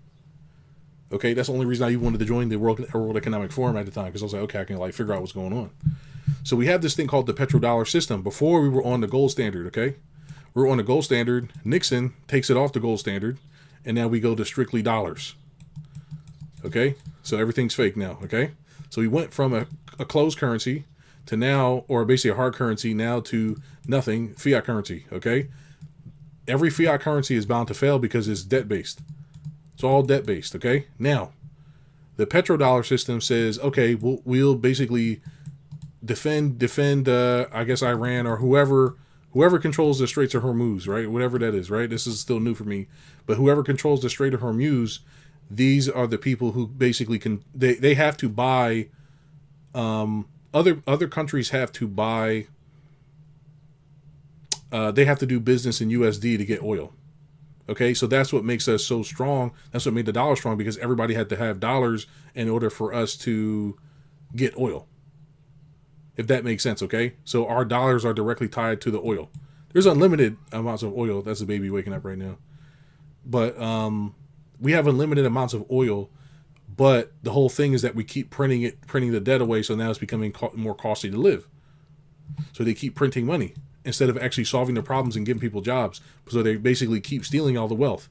Okay? That's the only reason I even wanted to join the World Economic Forum at the time, because I was like, okay, I can like figure out what's going on. So we have this thing called the petrodollar system. Before we were on the gold standard, okay? We were on the gold standard. Nixon takes it off the gold standard, and now we go to strictly dollars. Okay? So everything's fake now, okay? So we went from a closed currency to now, or basically a hard currency now to nothing, fiat currency. Okay, every fiat currency is bound to fail because it's debt based. It's all debt based. Okay, now the petrodollar system says, okay, we'll basically defend. I guess Iran or whoever controls the Straits of Hormuz, right? Whatever that is, right? This is still new for me, but whoever controls the Strait of Hormuz, these are the people who basically they have to buy. Other countries have to buy. They have to do business in USD to get oil. Okay, so that's what makes us so strong. That's what made the dollar strong, because everybody had to have dollars in order for us to get oil. If that makes sense, okay? So our dollars are directly tied to the oil. There's unlimited amounts of oil. That's a baby waking up right now. But we have unlimited amounts of oil. But the whole thing is that we keep printing the debt away. So now it's becoming more costly to live. So they keep printing money instead of actually solving the problems and giving people jobs. So they basically keep stealing all the wealth.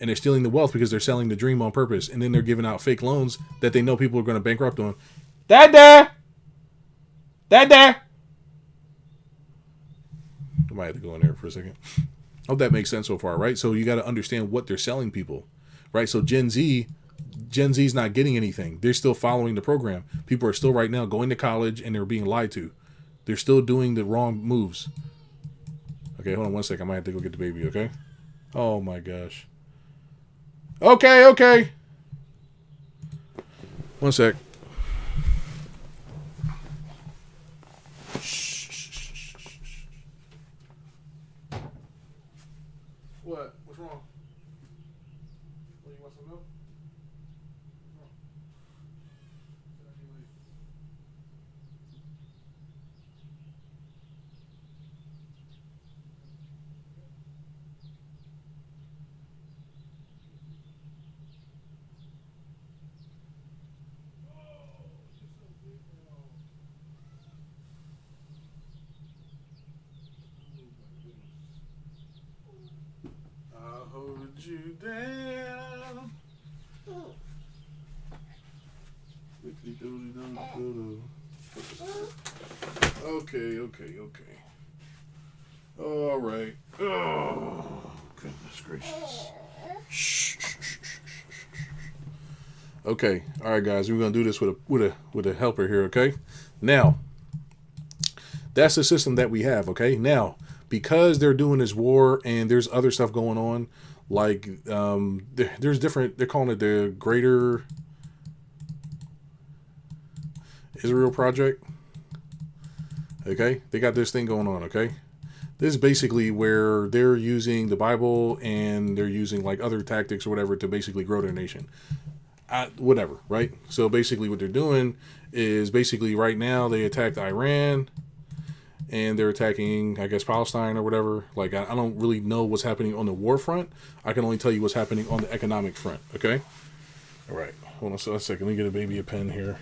And they're stealing the wealth because they're selling the dream on purpose. And then they're giving out fake loans that they know people are going to bankrupt on. Dada! Dada! I might have to go in there for a second. Hope that makes sense so far, right? So you got to understand what they're selling people, right? So Gen Z's not getting anything. They're still following the program. People are still right now going to college and they're being lied to. They're still doing the wrong moves. Okay, hold on one second. I might have to go get the baby, okay? Oh my gosh. Okay. One sec. What? What's wrong? What, you want some milk? I'll hold you down. Okay. All right. Oh, goodness gracious. Shh. Okay. All right, guys. We're gonna do this with a helper here. Okay. Now, that's the system that we have. Okay. Now, because they're doing this war and there's other stuff going on, like there's different. They're calling it the Greater Israel Project. Okay, they got this thing going on. Okay, this is basically where they're using the Bible and they're using like other tactics or whatever to basically grow their nation. Whatever, right? So basically, what they're doing is basically right now they attacked Iran and they're attacking, I guess, Palestine or whatever. Like I don't really know what's happening on the war front. I can only tell you what's happening on the economic front. Okay. All right. Hold on a second. Let me get a baby a pen here.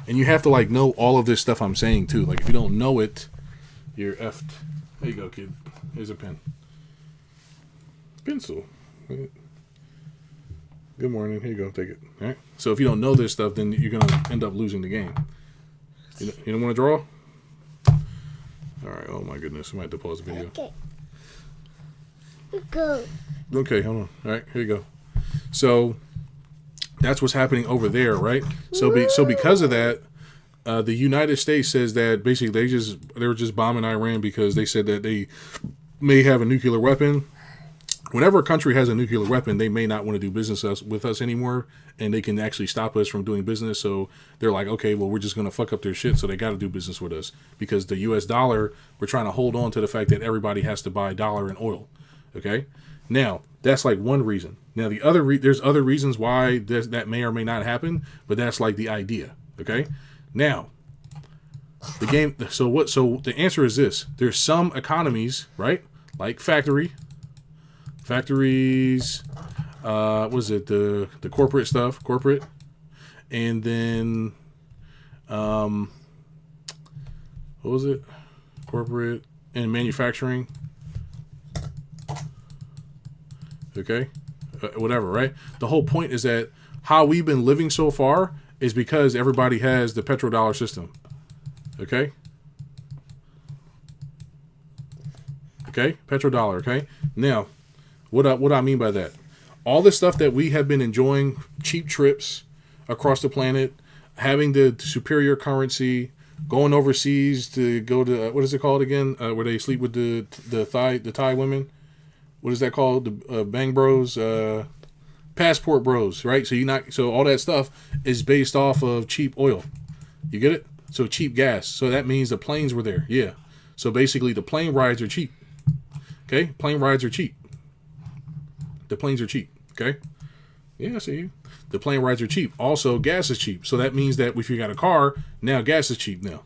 And you have to like know all of this stuff I'm saying too. Like if you don't know it, you're effed. There you go, kid. Here's a pen. Pencil. Good morning. Here you go. Take it. All right. So if you don't know this stuff, then you're gonna end up losing the game. You don't want to draw? All right. Oh my goodness. I might have to pause the video. Okay. Go. Okay. Hold on. All right. Here you go. So that's what's happening over there, right? So because of that, the United States says that basically they were just bombing Iran because they said that they may have a nuclear weapon. Whenever a country has a nuclear weapon, they may not want to do business with us anymore, and they can actually stop us from doing business. So they're like, okay, well, we're just going to fuck up their shit, so they got to do business with us. Because the U.S. dollar, we're trying to hold on to the fact that everybody has to buy dollar and oil, okay? Now, that's like one reason. Now, the other there's other reasons why that may or may not happen, but that's like the idea, okay? Now, the game, so the answer is this. There's some economies, right, like factories, what is it, the corporate stuff, and then, what was it, corporate and manufacturing, okay, whatever, right? The whole point is that how we've been living so far is because everybody has the petrodollar system. Okay? Okay? Petrodollar, okay? Now, what I mean by that? All the stuff that we have been enjoying, cheap trips across the planet, having the superior currency, going overseas to go to what is it called again? Where they sleep with the Thai women. What is that called? The Bang Bros, Passport Bros, right? So all that stuff is based off of cheap oil. You get it? So cheap gas. So that means the planes were there. Yeah. So basically, the plane rides are cheap. Okay, plane rides are cheap. The planes are cheap. Okay. Yeah, I see you. The plane rides are cheap. Also, gas is cheap. So that means that if you got a car, now gas is cheap now.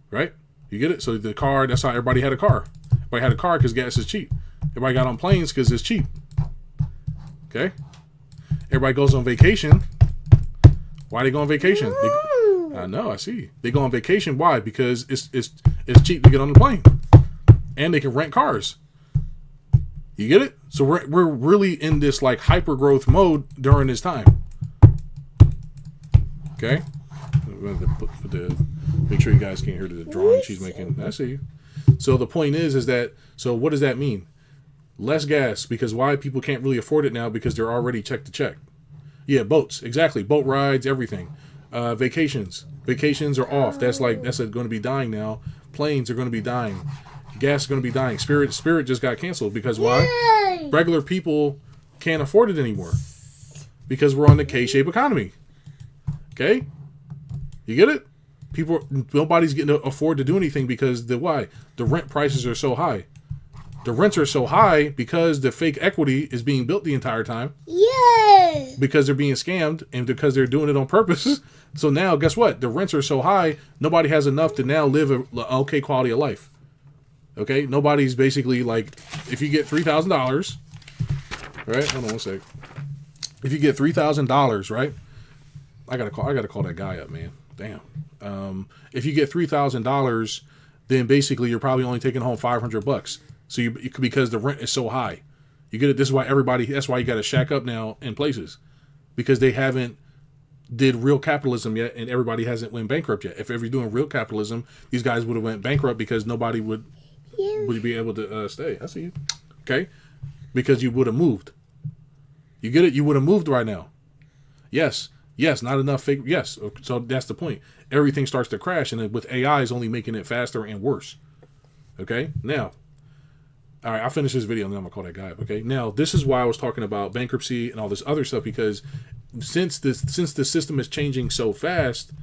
Right? You get it? So the car, that's how everybody had a car. Everybody had a car because gas is cheap. Everybody got on planes because it's cheap. Okay? Everybody goes on vacation. Why they go on vacation? I know, I see. They go on vacation. Why? Because it's cheap to get on the plane. And they can rent cars. You get it? So we're really in this like hyper growth mode during this time. Okay? Make sure you guys can hear the drawing she's making. I see you. So the point is that, so what does that mean? Less gas, because why? People can't really afford it now because they're already check to check. Yeah, boats. Exactly. Boat rides, everything. Vacations. Vacations are off. That's going to be dying now. Planes are going to be dying. Gas is going to be dying. Spirit just got canceled because why? Yay! Regular people can't afford it anymore because we're on the K-shaped economy. Okay? You get it? Nobody's getting to afford to do anything because the rent prices are so high. The rents are so high because the fake equity is being built the entire time. Yay! Because they're being scammed and because they're doing it on purpose. So now, guess what? The rents are so high, nobody has enough to now live an okay quality of life. Okay? Nobody's basically like, if you get $3,000, right? Hold on one sec. If you get $3,000, right? I gotta call that guy up, man. Damn. If you get $3,000, then basically you're probably only taking home $500. So because the rent is so high, you get it. This is why that's why you got to shack up now in places, because they haven't did real capitalism yet, and everybody hasn't went bankrupt yet. If you're doing real capitalism, these guys would have went bankrupt because nobody would be able to stay. I see you. Okay, because you would have moved. You get it. You would have moved right now. Yes, not enough fake. Yes, so that's the point. Everything starts to crash, and with AI is only making it faster and worse. Okay, now. All right, I'll finish this video and then I'm going to call that guy up, okay? Now, this is why I was talking about bankruptcy and all this other stuff, because since the system is changing so fast,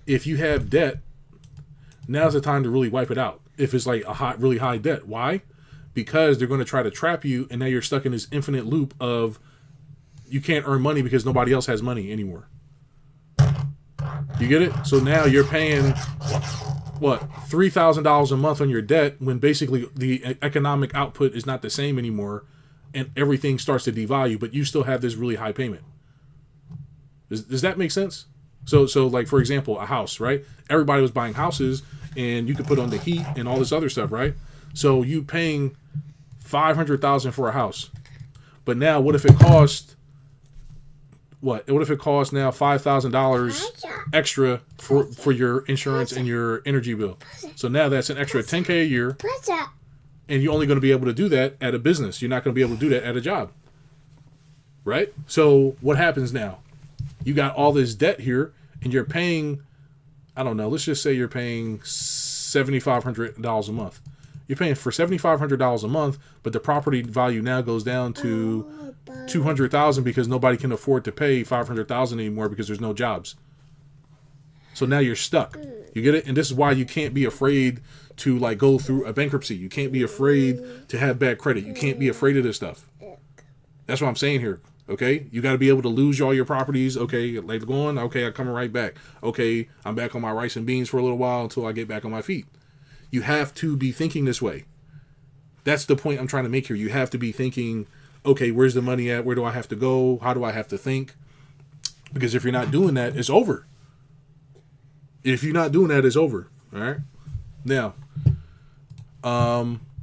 if you have debt, now's the time to really wipe it out. If it's like really high debt. Why? Because they're going to try to trap you, and now you're stuck in this infinite loop of you can't earn money because nobody else has money anymore. You get it? So now you're paying... what, $3,000 a month on your debt when basically the economic output is not the same anymore and everything starts to devalue, but you still have this really high payment. Does that make sense? So like, for example, a house, right? Everybody was buying houses and you could put on the heat and all this other stuff, right? So you paying $500,000 for a house. But now what if it cost... What if it costs now $5,000 extra for your insurance and your energy bill? So now that's an extra $10K a year, and you're only going to be able to do that at a business. You're not going to be able to do that at a job, right? So what happens now? You got all this debt here, and you're paying, I don't know, let's just say you're paying $7,500 a month. You're paying for $7,500 a month, but the property value now goes down to $200,000 because nobody can afford to pay $500,000 anymore because there's no jobs. So now you're stuck. You get it? And this is why you can't be afraid to like go through a bankruptcy. You can't be afraid to have bad credit. You can't be afraid of this stuff. That's what I'm saying here. Okay, you got to be able to lose all your properties. Okay, like going. Okay, I'm coming right back. Okay, I'm back on my rice and beans for a little while until I get back on my feet. You have to be thinking this way. That's the point I'm trying to make here. You have to be thinking, okay, where's the money at? Where do I have to go? How do I have to think? Because if you're not doing that, it's over. If you're not doing that, it's over. All right. Now,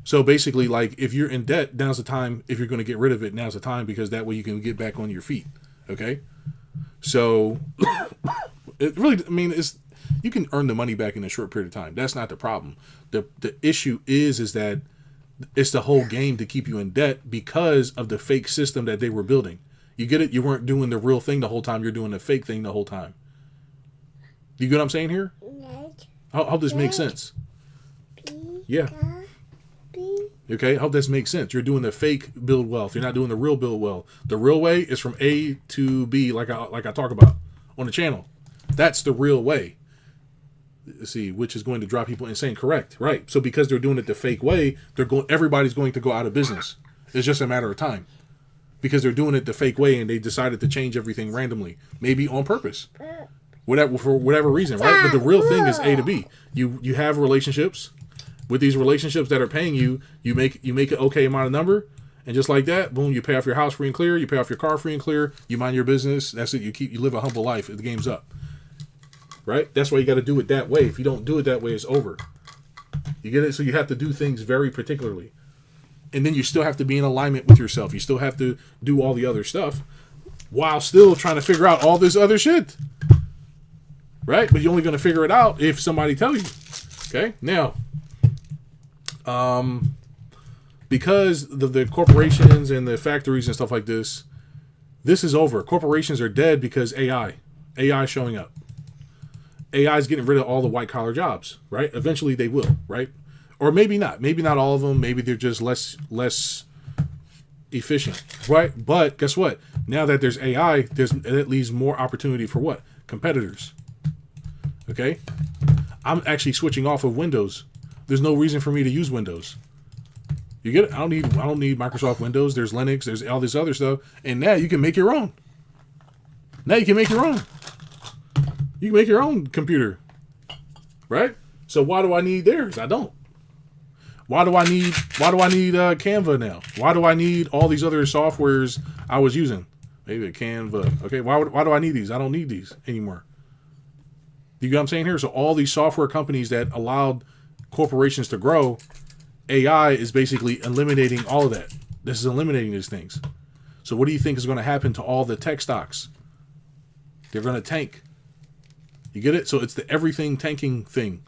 So basically, like, if you're in debt, now's the time. If you're going to get rid of it, now's the time, because that way you can get back on your feet. Okay. So it really, I mean, it's, you can earn the money back in a short period of time. That's not the problem. The issue is that it's the whole game to keep you in debt because of the fake system that they were building. You get it? You weren't doing the real thing the whole time. You're doing the fake thing the whole time. You get what I'm saying here? How this makes sense? Yeah. Okay, I hope this makes sense. You're doing the fake build wealth. You're not doing the real build wealth. The real way is from A to B, like I talk about on the channel. That's the real way. Let's see, which is going to drive people insane. Correct, right? So because they're doing it the fake way, everybody's going to go out of business. It's just a matter of time, because they're doing it the fake way, and they decided to change everything randomly, maybe on purpose, whatever, for whatever reason, right? But the real thing is A to B. You have relationships. With these relationships that are paying you, you make an okay amount of number, and just like that, boom, you pay off your house free and clear, you pay off your car free and clear, you mind your business. That's it. You live a humble life. The game's up, right? That's why you got to do it that way. If you don't do it that way, it's over. You get it? So you have to do things very particularly, and then you still have to be in alignment with yourself. You still have to do all the other stuff while still trying to figure out all this other shit, right? But you're only going to figure it out if somebody tells you. Okay, now. Because the corporations and the factories and stuff like this is over. Corporations are dead because AI showing up. AI is getting rid of all the white collar jobs, right? Eventually they will, right? Or maybe not. Maybe not all of them. Maybe they're just less efficient, right? But guess what? Now that there's AI, that leaves more opportunity for what? Competitors. Okay? I'm actually switching off of Windows. There's no reason for me to use Windows. You get it? I don't need Microsoft Windows. There's Linux. There's all this other stuff. And now you can make your own. Now you can make your own. You can make your own computer. Right? So why do I need theirs? I don't. Why do I need Canva now? Why do I need all these other softwares I was using? Maybe a Canva. Okay, why do I need these? I don't need these anymore. You get what I'm saying here? So all these software companies that allowed corporations to grow, AI is basically eliminating all of that. This is eliminating these things. So what do you think is going to happen to all the tech stocks? They're going to tank. You get it? So it's the everything tanking thing.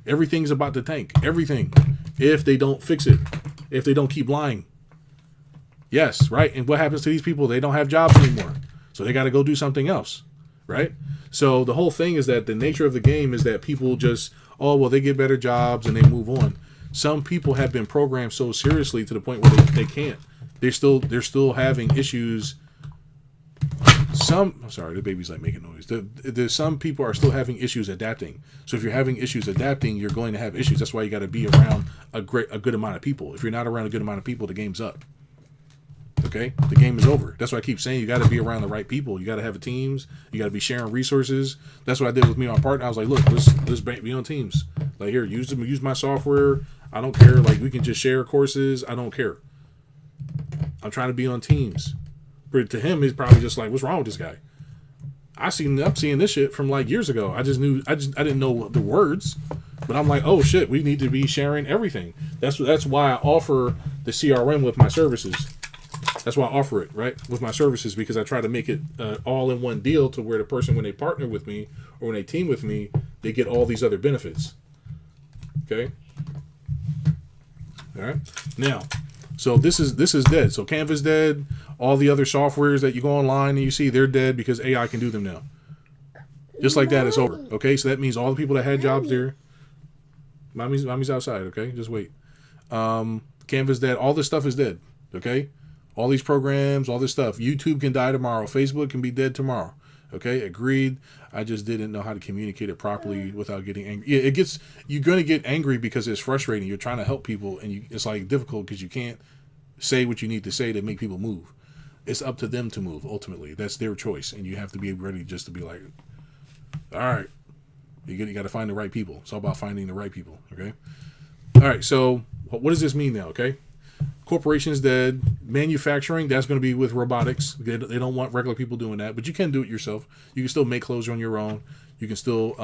Everything's about to tank. Everything. If they don't fix it. If they don't keep lying. Yes, right? And what happens to these people? They don't have jobs anymore. So they got to go do something else. Right? So the whole thing is that the nature of the game is that people just, oh, well, they get better jobs and they move on. Some people have been programmed so seriously to the point where they can't. They're still having issues. I'm sorry, the baby's like making noise. There's some people are still having issues adapting. So if you're having issues adapting, you're going to have issues. That's why you got to be around a good amount of people. If you're not around a good amount of people, the game's up. Okay, the game is over. That's why I keep saying you got to be around the right people. You got to have teams. You got to be sharing resources. That's what I did with me and my partner. I was like, look, let's be on teams. Like, here, use my software. I don't care. Like, we can just share courses. I don't care. I'm trying to be on teams. But to him, he's probably just like, what's wrong with this guy? I'm seeing this shit from like years ago. I didn't know the words, but I'm like, oh shit, we need to be sharing everything. That's why I offer the CRM with my services. That's why I offer it, right, with my services, because I try to make it all in one deal to where the person, when they partner with me or when they team with me, they get all these other benefits. Okay. All right. Now, so this is dead. So Canva's dead. All the other softwares that you go online and you see, they're dead because AI can do them now. Just like that, it's over. Okay. So that means all the people that had jobs there. Mommy's outside. Okay. Just wait. Canva's dead. All this stuff is dead. Okay. All these programs, all this stuff. YouTube can die tomorrow. Facebook can be dead tomorrow. Okay, agreed. I just didn't know how to communicate it properly without getting angry. Yeah, you're going to get angry because it's frustrating. You're trying to help people, and it's like difficult because you can't say what you need to say to make people move. It's up to them to move, ultimately. That's their choice, and you have to be ready just to be like, all right, you got to find the right people. It's all about finding the right people, okay? All right, so what does this mean now, okay? Corporations dead. Manufacturing, that's going to be with robotics. They don't want regular people doing that, but you can do it yourself. You can still make clothes on your own. You can still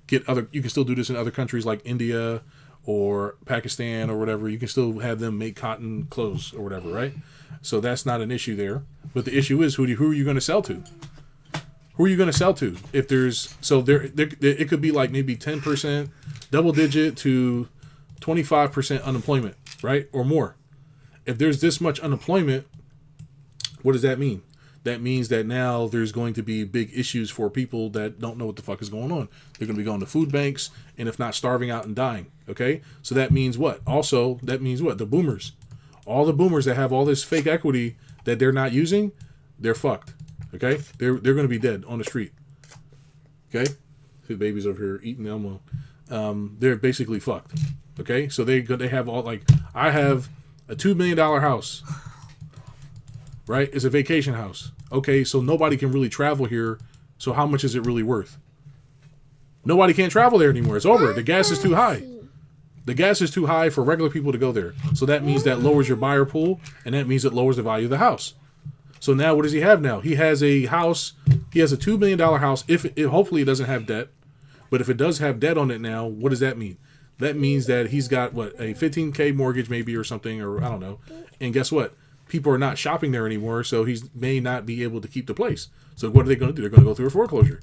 you can still do this in other countries like India or Pakistan or whatever, you can still have them make cotton clothes or whatever, right? So that's not an issue there. But the issue is who are you going to sell to? Who are you going to sell to? If there's it could be like maybe 10%, double digit to 25% unemployment, right, or more. If there's this much unemployment, what does that mean? That means that now there's going to be big issues for people that don't know what the fuck is going on. They're going to be going to food banks, and if not, starving out and dying. Okay, so that means what? Also, that means what? The boomers, all the boomers that have all this fake equity that they're not using, they're fucked. Okay, they're going to be dead on the street. Okay, the baby's over here eating Elmo. They're basically fucked. Okay, so they have all, like, I have a $2 million house. Right, it's a vacation house. Okay, so nobody can really travel here. So how much is it really worth? Nobody can't travel there anymore. It's over. The gas is too high. The gas is too high for regular people to go there. So that means that lowers your buyer pool, and that means it lowers the value of the house. So now what does he have now? He has a house. He has a $2 million house. If hopefully it doesn't have debt, but if it does have debt on it now, what does that mean? That means that he's got what, a $15K mortgage maybe or something, or I don't know. And guess what? People are not shopping there anymore, so he may not be able to keep the place. So what are they going to do? They're going to go through a foreclosure.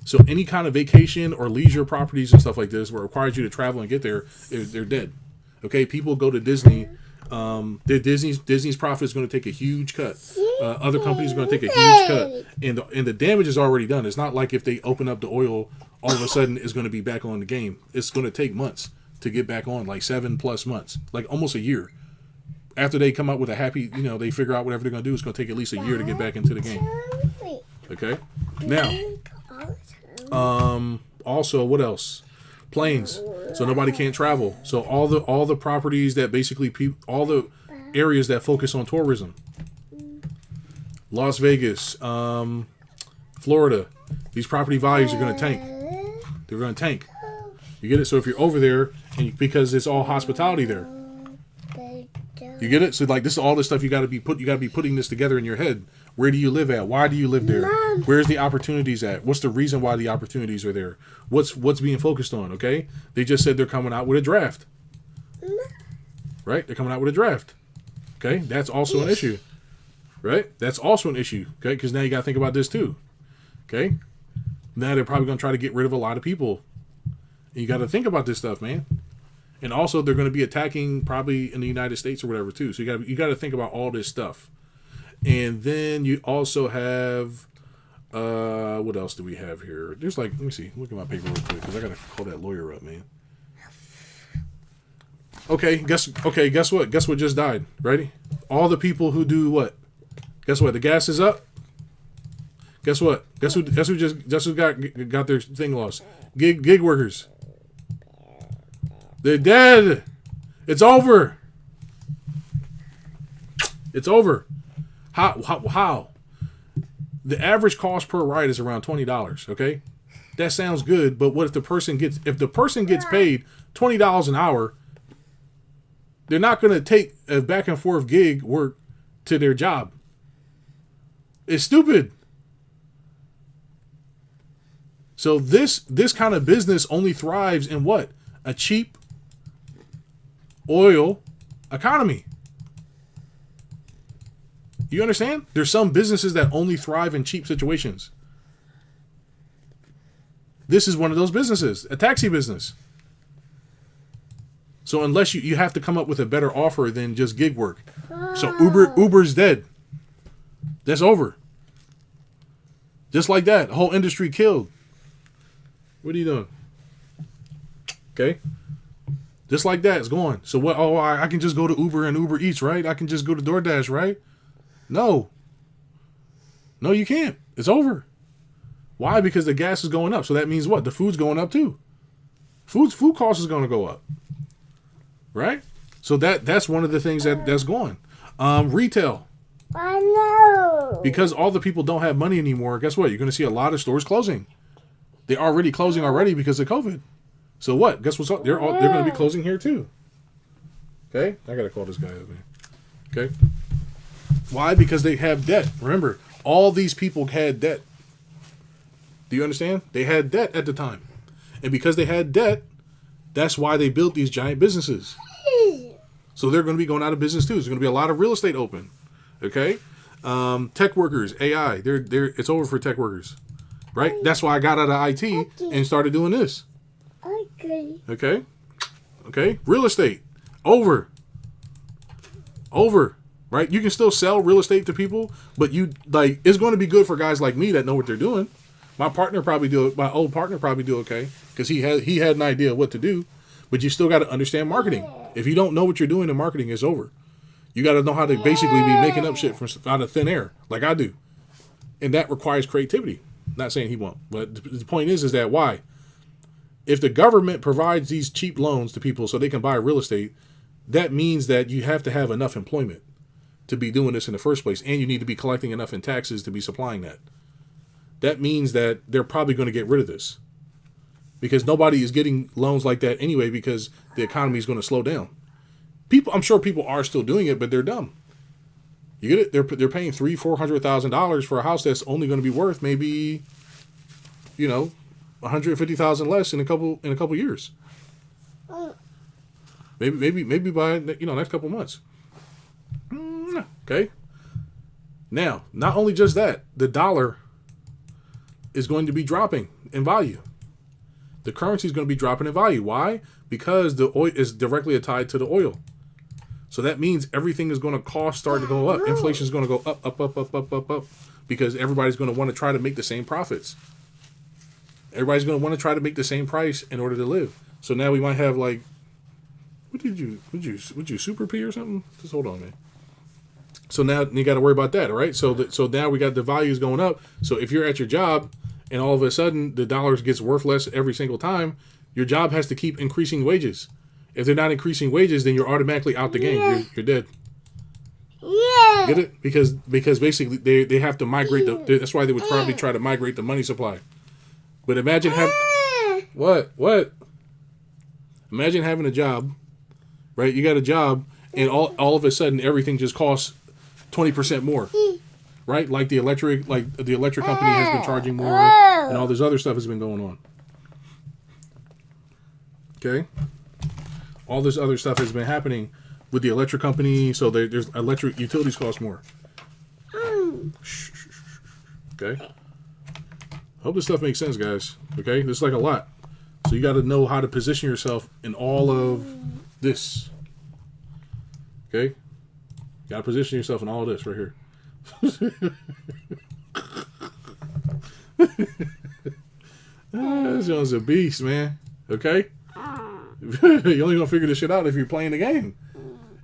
So any kind of vacation or leisure properties and stuff like this where it requires you to travel and get there, they're dead. Okay, people go to Disney. Disney's profit is going to take a huge cut. Other companies are going to take a huge cut, and the damage is already done. It's not like if they open up the oil, all of a sudden it's going to be back on the game. It's going to take months to get back on, like 7+ months, like almost a year. After they come up with a happy, they figure out whatever they're going to do, it's going to take at least a year to get back into the game. Okay? Now, also, what else? Planes. So nobody can't travel. So all the properties that basically, all the areas that focus on tourism. Las Vegas, Florida. These property values are going to tank. They're going to tank. You get it? So if you're over there, because it's all hospitality there. You get it? So like this is all the stuff you got to be putting this together in your head. Where do you live at? Why do you live there? Where's the opportunities at? What's the reason why the opportunities are there? What's being focused on? Okay, they just said they're coming out with a draft. Right? They're coming out with a draft. Okay, that's also an issue. Right? That's also an issue. Okay, because now you got to think about this too. Okay, now they're probably going to try to get rid of a lot of people. And you got to think about this stuff, man. And also, they're going to be attacking probably in the United States or whatever too. So you got to think about all this stuff. And then you also have, what else do we have here? There's like, let me see, look at my paper real quick because I got to call that lawyer up, man. Okay, guess what? Guess what just died? Ready? All the people who do what? Guess what? The gas is up. Guess what? Guess who got their thing lost? Gig workers. They're dead. It's over. It's over. How? The average cost per ride is around $20. Okay, that sounds good, but what if the person gets paid $20 an hour? They're not going to take a back and forth gig work to their job. It's stupid. So this kind of business only thrives in what? A cheap oil economy. You understand? There's some businesses that only thrive in cheap situations. This is one of those businesses, a taxi business. So unless you have to come up with a better offer than just gig work. So Uber's dead. That's over. Just like that, the whole industry killed. What are you doing? Okay. Just like that, it's gone. So what? Oh, I can just go to Uber and Uber Eats, right? I can just go to DoorDash, right? No, you can't. It's over. Why? Because the gas is going up. So that means what? The food's going up too. Food cost is going to go up. Right? So that's one of the things that's going. Retail. I know. Because all the people don't have money anymore, guess what? You're going to see a lot of stores closing. They're already closing already because of COVID. So what? Guess what's up? They're going to be closing here too. Okay? I got to call this guy up, man. Okay? Why? Because they have debt. Remember, all these people had debt. Do you understand? They had debt at the time. And because they had debt, That's why they built these giant businesses. So they're going to be going out of business too. There's going to be a lot of real estate open. Okay, tech workers, AI. It's over for tech workers, right? That's why I got out of IT and started doing this. Okay. Real estate over. Right? You can still sell real estate to people, but it's going to be good for guys like me that know what they're doing. My old partner probably do okay because he had an idea of what to do, but you still got to understand marketing. If you don't know what you're doing in marketing, it's over. You got to know how to basically be making up shit from out of thin air, like I do, and that requires creativity. Not saying he won't, but the point is that why? If the government provides these cheap loans to people so they can buy real estate, that means that you have to have enough employment to be doing this in the first place, and you need to be collecting enough in taxes to be supplying that. That means that they're probably going to get rid of this because nobody is getting loans like that anyway because the economy is going to slow down. I'm sure people are still doing it, but they're dumb. You get it? They're paying $300,000-$400,000 for a house that's only going to be worth maybe, $150,000 less in a couple years. Maybe by next couple months. Okay. Now, not only just that, the dollar is going to be dropping in value. The currency is going to be dropping in value. Why? Because the oil is directly tied to the oil. So that means everything is going to start to go up. Inflation is going to go up, because everybody's going to want to try to make the same profits. Everybody's going to want to try to make the same price in order to live. So now we might have would you super pee or something? Just hold on, man. So now you got to worry about that, all right? So now we got the values going up. So if you're at your job and all of a sudden the dollar gets worth less every single time, your job has to keep increasing wages. If they're not increasing wages, then you're automatically out the game. You're dead. Yeah. Get it? Because basically they have to migrate that's why they would probably try to migrate the money supply. But imagine what? Imagine having a job, right? You got a job and all of a sudden everything just costs 20% more. Right? Like the electric company has been charging more and all this other stuff has been going on. Okay? All this other stuff has been happening with the electric company, so there's electric utilities cost more. Okay? Hope this stuff makes sense, guys. Okay? This is like a lot. So you got to know how to position yourself in all of this. Okay? You got to position yourself in all this right here. This one's a beast, man. Okay? You're only going to figure this shit out if you're playing the game.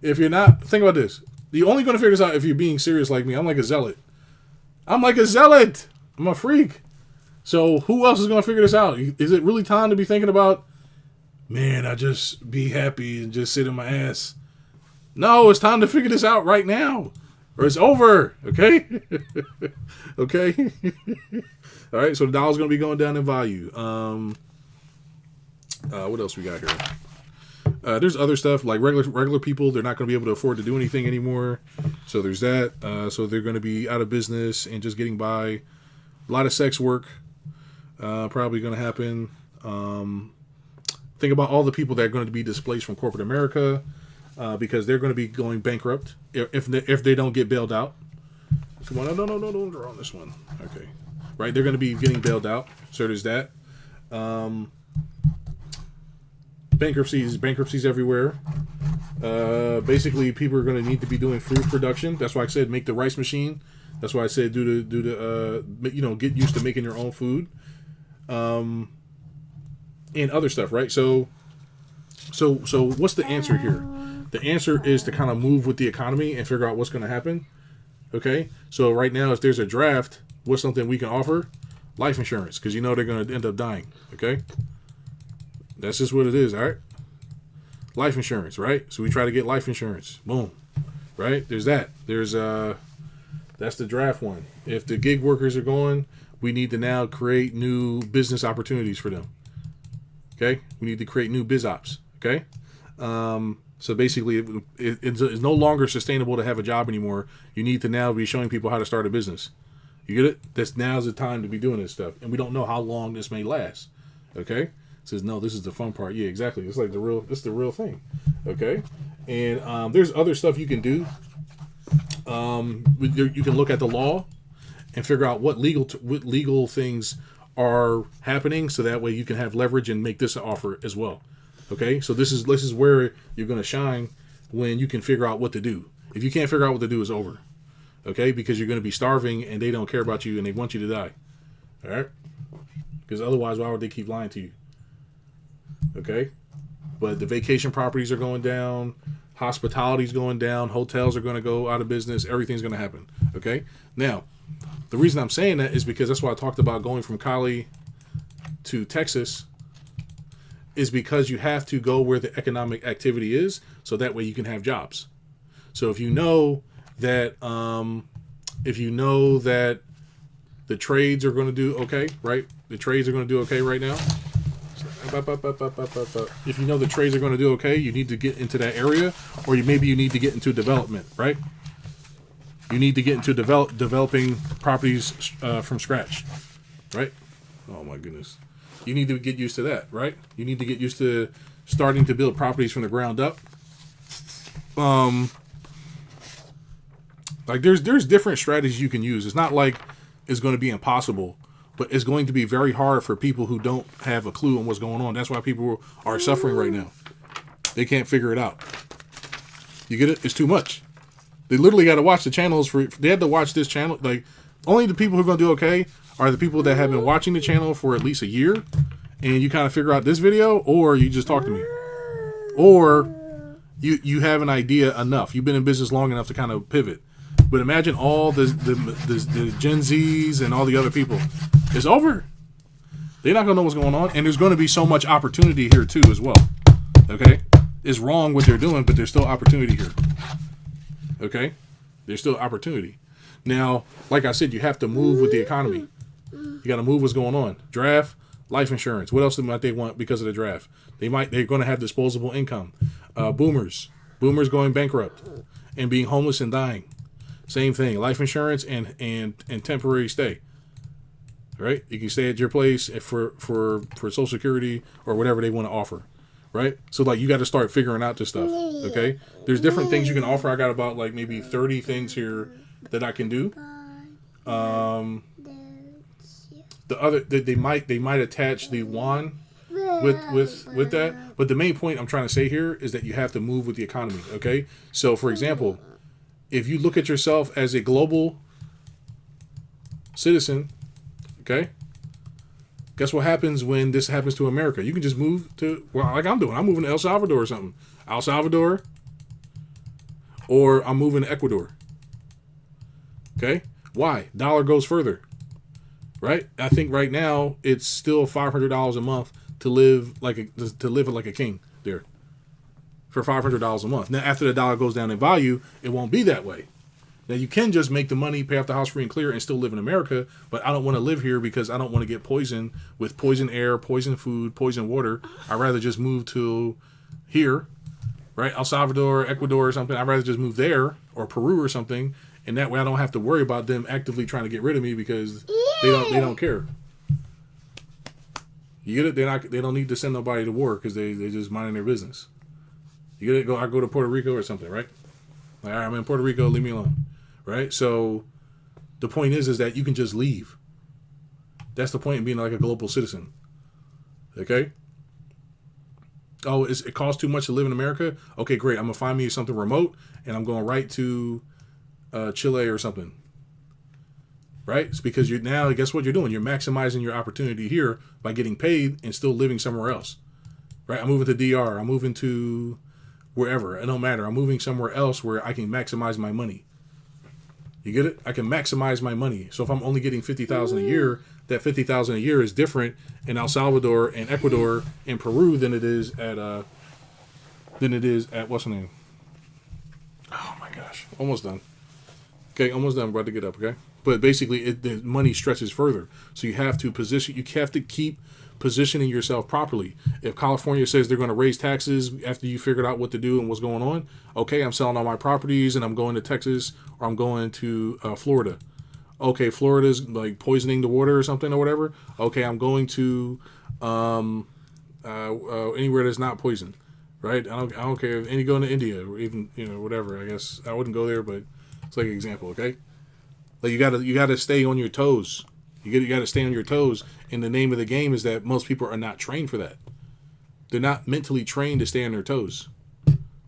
If you're not, think about this. You're only going to figure this out if you're being serious like me. I'm like a zealot. I'm a freak. So who else is going to figure this out? Is it really time to be thinking about, man, I just be happy and just sit in my ass? No, it's time to figure this out right now. Or it's over. Okay? Okay? All right, so the dollar's going to be going down in value. What else we got here? There's other stuff like regular people. They're not going to be able to afford to do anything anymore. So there's that. So they're going to be out of business and just getting by. A lot of sex work probably going to happen. Think about all the people that are going to be displaced from corporate America because they're going to be going bankrupt if they don't get bailed out. Come on, no, don't draw on this one. Okay, right? They're going to be getting bailed out. So there's that. Bankruptcies everywhere. Basically, people are going to need to be doing food production. That's why I said make the rice machine. That's why I said do the get used to making your own food, and other stuff, right? So what's the answer here? The answer is to kind of move with the economy and figure out what's going to happen. Okay, so right now, if there's a draft, what's something we can offer? Life insurance, because they're going to end up dying. Okay. That's just what it is, all right? Life insurance, right? So we try to get life insurance. Boom. Right? There's that. That's the draft one. If the gig workers are going, we need to now create new business opportunities for them. Okay? We need to create new biz ops. Okay? So basically, it's no longer sustainable to have a job anymore. You need to now be showing people how to start a business. You get it? Now's the time to be doing this stuff. And we don't know how long this may last. Okay? says, no, this is the fun part. Yeah, exactly. It's like it's the real thing. Okay. And there's other stuff you can do. You can look at the law and figure out what legal things are happening, so that way you can have leverage and make this an offer as well. Okay, so this is where you're going to shine, when you can figure out what to do. If you can't figure out what to do, it's over. Okay, because you're going to be starving and they don't care about you and they want you to die. All right, because otherwise, why would they keep lying to you? Okay, but the vacation properties are going down, hospitality's going down, hotels are going to go out of business, everything's going to happen. Okay, now the reason I'm saying that is because that's why I talked about going from Cali to Texas, is because you have to go where the economic activity is, so that way you can have jobs. So if you know that the trades are going to do okay, right? The trades are going to do okay right now. If you know the trades are going to do okay, you need to get into that area, or maybe you need to get into development, right? You need to get into developing properties from scratch, right? Oh my goodness. You need to get used to that, right? You need to get used to starting to build properties from the ground up. Like there's different strategies you can use. It's not like it's going to be impossible, but it's going to be very hard for people who don't have a clue on what's going on. That's why people are suffering right now. They can't figure it out. You get it? It's too much. They literally got to watch the channels they had to watch this channel. Like, only the people who are going to do okay are the people that have been watching the channel for at least a year, and you kind of figure out this video, or you just talk to me, or you have an idea enough. You've been in business long enough to kind of pivot. But imagine all the Gen Zs and all the other people. It's over. They're not going to know what's going on, and there's going to be so much opportunity here too as well. Okay? It's wrong what they're doing, but there's still opportunity here. Okay? There's still opportunity. Now, like I said, you have to move with the economy. You got to move what's going on. Draft, life insurance. What else might they want because of the draft? They're going to have disposable income. Boomers going bankrupt and being homeless and dying. Same thing. Life insurance and temporary stay. Right? You can stay at your place for Social Security or whatever they want to offer. Right? So like you got to start figuring out this stuff. Okay? There's different things you can offer. I got about like maybe 30 things here that I can do. The other they might attach the wand with that, but the main point I'm trying to say here is that you have to move with the economy. Okay? So for example, if you look at yourself as a global citizen, okay, guess what happens when this happens to America? You can just move to, well, like I'm doing. I'm moving to El Salvador or something. El Salvador, or I'm moving to Ecuador. Okay? Why? Dollar goes further. Right? I think right now it's still $500 a month to live like a king there. For $500 a month. Now, after the dollar goes down in value, it won't be that way. Now, you can just make the money, pay off the house free and clear, and still live in America, but I don't want to live here because I don't want to get poisoned with poison air, poison food, poison water. I'd rather just move to here, right? El Salvador, Ecuador or something. I'd rather just move there, or Peru or something, and that way I don't have to worry about them actively trying to get rid of me because they don't care. You get it? They don't need to send nobody to war because they just minding their business. You get it? I go to Puerto Rico or something, right? Like, all right, I'm in Puerto Rico, leave me alone. Right? So the point is that you can just leave. That's the point of being like a global citizen. Okay? Oh, it costs too much to live in America? Okay, great. I'm going to find me something remote, and I'm going right to Chile or something. Right? It's because now, guess what you're doing? You're maximizing your opportunity here by getting paid and still living somewhere else. Right? I'm moving to DR. I'm moving to wherever. It don't matter. I'm moving somewhere else where I can maximize my money. You get it? I can maximize my money. So if I'm only getting $50,000 a year, that $50,000 a year is different in El Salvador and Ecuador and Peru than it is at what's the name? Oh my gosh, almost done. Okay, almost done. I'm about to get up. Okay, but basically, the money stretches further. So you have to position. You have to keep positioning yourself properly. If California says they're going to raise taxes after you figured out what to do and what's going on, okay, I'm selling all my properties and I'm going to Texas or I'm going to Florida. Okay, Florida's like poisoning the water or something or whatever. Okay, I'm going to Anywhere that's not poison, right? I don't care if any going to India or even whatever. I guess I wouldn't go there, but it's like an example, okay? Like you gotta stay on your toes. You got to stay on your toes. And the name of the game is that most people are not trained for that. They're not mentally trained to stay on their toes.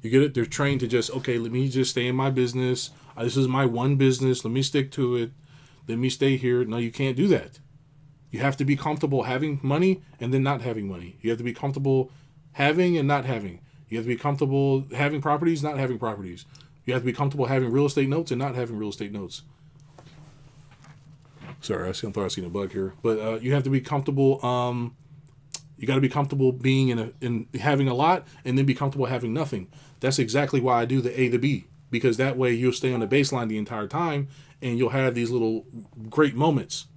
You get it? They're trained to just, okay, let me just stay in my business. This is my one business. Let me stick to it. Let me stay here. No, you can't do that. You have to be comfortable having money and then not having money. You have to be comfortable having and not having. You have to be comfortable having properties, not having properties. You have to be comfortable having real estate notes and not having real estate notes. Sorry, I thought I seen a bug here. But you have to be comfortable. You got to be comfortable being in having a lot and then be comfortable having nothing. That's exactly why I do the A to B. Because that way you'll stay on the baseline the entire time and you'll have these little great moments.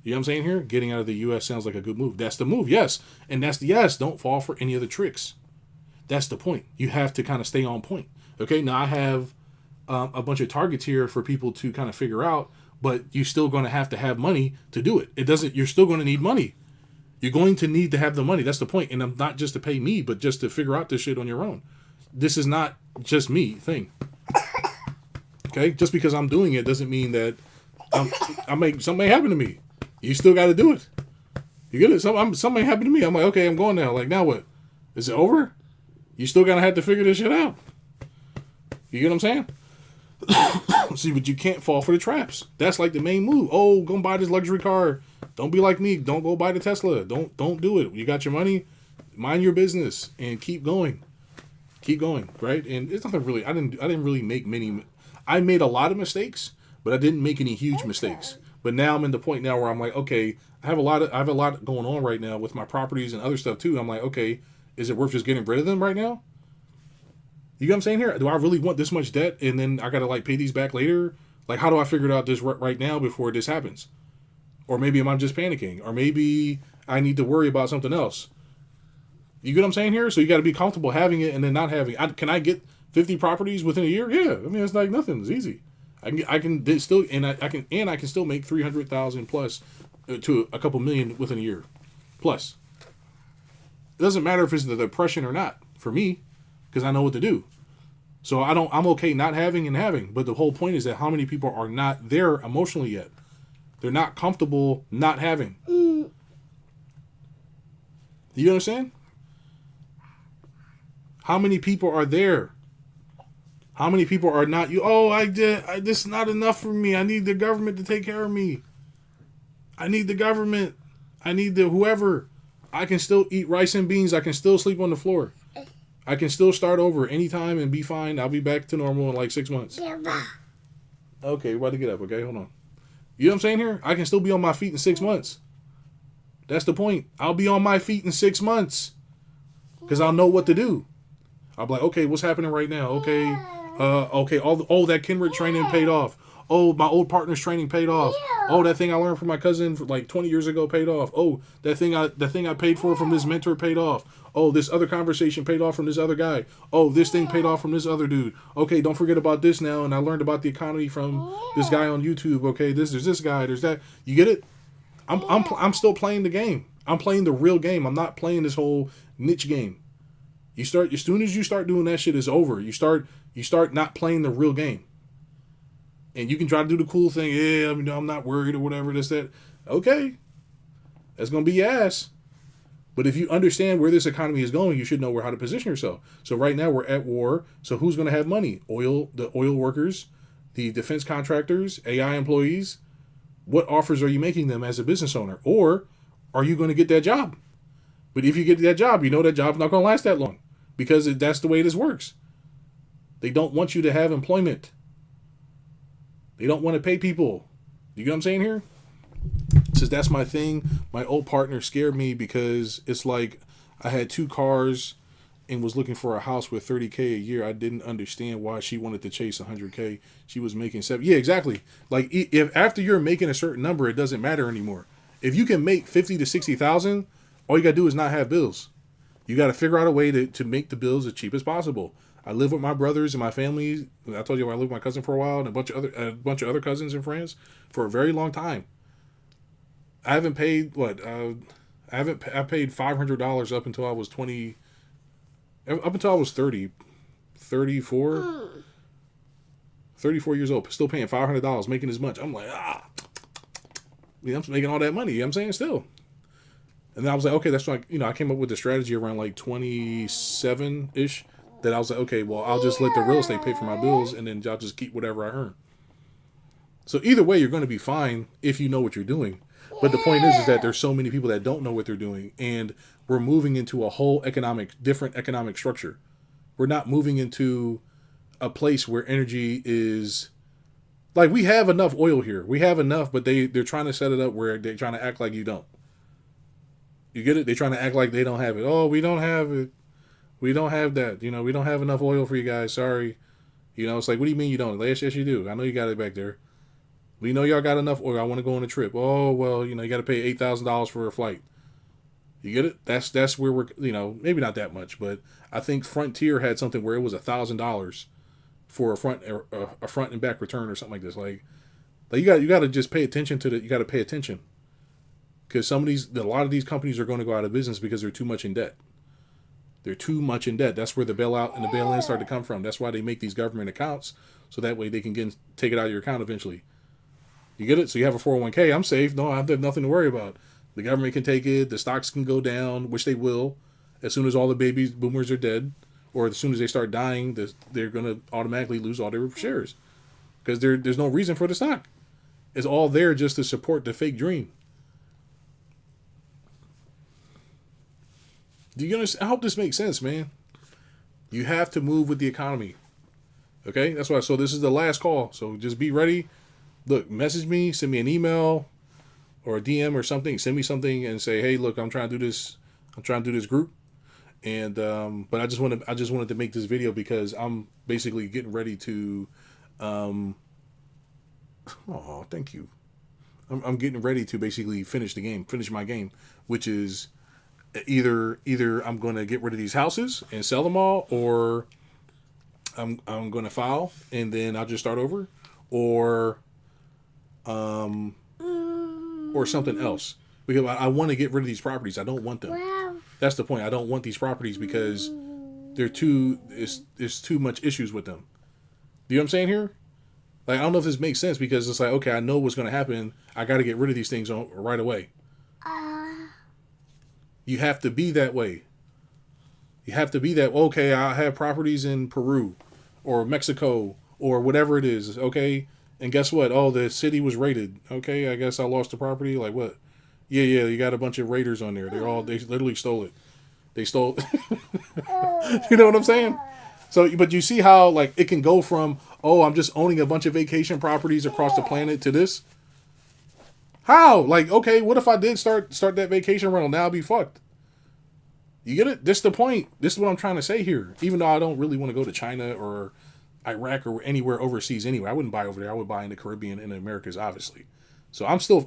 You know what I'm saying here? Getting out of the U.S. sounds like a good move. That's the move, yes. And that's the yes. Don't fall for any other tricks. That's the point. You have to kind of stay on point. Okay, now I have a bunch of targets here for people to kind of figure out, but you're still going to have money to do it. You're still going to need money. You're going to need to have the money. That's the point. And I'm not just to pay me, but just to figure out this shit on your own. This is not just me thing. Okay? Just because I'm doing it doesn't mean that something may happen to me. You still got to do it. You get it? Something may happen to me. I'm like, okay, I'm going now. Like, now what? Is it over? You still going to have to figure this shit out. You get what I'm saying? See, but you can't fall for the traps. That's like the main move. Oh, go buy this luxury car. Don't be like me. Don't go buy the Tesla. Don't do it. You got your money. Mind your business and keep going. Keep going, right? And it's nothing really. I didn't really make many. I made a lot of mistakes, but I didn't make any huge mistakes. But now I'm in the point now where I'm like, okay, I have a lot going on right now with my properties and other stuff too. I'm like, okay, is it worth just getting rid of them right now? You get what I'm saying here? Do I really want this much debt and then I got to like pay these back later? Like, how do I figure out this right now before this happens? Or maybe am I just panicking? Or maybe I need to worry about something else. You get what I'm saying here? So you got to be comfortable having it and then not having it. Can I get 50 properties within a year? Yeah. I mean, it's like nothing. It's easy. I can still make 300,000 plus to a couple million within a year. Plus. It doesn't matter if it's the depression or not for me. Because I know what to do. So I'm okay not having and having. But the whole point is that how many people are not there emotionally yet? They're not comfortable not having. You understand? How many people are there? How many people are not? This is not enough for me. I need the government to take care of me. I need the government. I need the whoever. I can still eat rice and beans. I can still sleep on the floor. I can still start over anytime and be fine. I'll be back to normal in like 6 months. Okay, we're about to get up, okay? Hold on. You know what I'm saying here? I can still be on my feet in 6 months. That's the point. I'll be on my feet in 6 months. Because I'll know what to do. I'll be like, okay, what's happening right now? Okay, all that Kenrick training paid off. Oh, my old partner's training paid off. Oh, that thing I learned from my cousin like 20 years ago paid off. Oh, that thing I paid for from this mentor paid off. Oh, this other conversation paid off from this other guy. Oh, this thing paid off from this other dude. Okay, don't forget about this now. And I learned about the economy from this guy on YouTube. Okay, there's this guy, there's that. You get it? I'm still playing the game. I'm playing the real game. I'm not playing this whole niche game. As soon as you start doing that shit, it's over. You start not playing the real game. And you can try to do the cool thing. Yeah, I'm not worried or whatever. This, that. Okay. That's going to be your ass. But if you understand where this economy is going, you should know how to position yourself. So right now we're at war. So who's going to have money? The oil workers, the defense contractors, AI employees. What offers are you making them as a business owner? Or are you going to get that job? But if you get that job, you know that job's not going to last that long. Because that's the way this works. They don't want you to have employment. They don't want to pay people. You get what I'm saying here? Says that's my thing. My old partner scared me because it's like I had 2 cars and was looking for a house with $30K a year. I didn't understand why she wanted to chase $100K. She was making 7. Yeah, exactly. Like if after you're making a certain number, it doesn't matter anymore. If you can make 50 to 60,000, all you gotta do is not have bills. You got to figure out a way to make the bills as cheap as possible. I live with my brothers and my family. I told you I lived with my cousin for a while and a bunch of other cousins in France for a very long time. I haven't paid I paid $500 up until I was 20, up until I was 30, 34, 34 years old, still paying $500, making as much. I'm like, I'm making all that money. You know what I'm saying? Still. And then I was like, okay, that's why, I came up with the strategy around like 27 ish that I was like, okay, well, I'll just let the real estate pay for my bills and then y'all just keep whatever I earn. So either way, you're going to be fine if you know what you're doing. But the point is that there's so many people that don't know what they're doing, and we're moving into a whole different economic structure. We're not moving into a place where energy is like, we have enough oil here. We have enough, but they're trying to set it up where they're trying to act like you don't. You get it? They're trying to act like they don't have it. Oh, we don't have it. We don't have that. We don't have enough oil for you guys. Sorry. It's like, what do you mean you don't? Yes, you do. I know you got it back there. We know y'all got enough oil. I want to go on a trip. Oh, well, you got to pay $8,000 for a flight. You get it? That's where we're, maybe not that much, but I think Frontier had something where it was $1,000 for a front and back return or something like this. Like you got to just pay attention to you got to pay attention, because a lot of these companies are going to go out of business because they're too much in debt. They're too much in debt. That's where the bailout and the bail-in start to come from. That's why they make these government accounts, so that way they can take it out of your account eventually. You get it? So you have a 401k. I'm safe. No, I have nothing to worry about. The government can take it. The stocks can go down, which they will, as soon as all the baby boomers are dead, or as soon as they start dying. They're going to automatically lose all their shares, because there's no reason for the stock. It's all there just to support the fake dream. Do you understand? I hope this makes sense, man. You have to move with the economy. Okay? That's why. So this is the last call. So just be ready. Look, message me, send me an email or a DM or something. Send me something and say, hey, look, I'm trying to do this. I'm trying to do this group. And but I just wanted to make this video because I'm basically getting ready to thank you. I'm getting ready to basically finish my game, which is either I'm going to get rid of these houses and sell them all, or I'm going to file and then I'll just start over, or something else, because I want to get rid of these properties. I don't want them. Wow. That's the point. I don't want these properties because there's too much issues with them. Do you know what I'm saying here? Like, I don't know if this makes sense, because it's like, okay, I know what's going to happen. I got to get rid of these things right away. You have to be that way. You have to be that. Okay, I have properties in Peru or Mexico or whatever it is. Okay. And guess what? Oh, the city was raided. Okay, I guess I lost the property. Like what? Yeah, you got a bunch of raiders on there. They literally stole it. They stole. You know what I'm saying? So, but you see how, like, it can go from, oh, I'm just owning a bunch of vacation properties across the planet, to this. How? Like, okay, what if I did start that vacation rental? Now I'd be fucked. You get it? This is the point. This is what I'm trying to say here. Even though I don't really want to go to China or Iraq or anywhere overseas anyway. I wouldn't buy over there. I would buy in the Caribbean and the Americas, obviously. So I'm still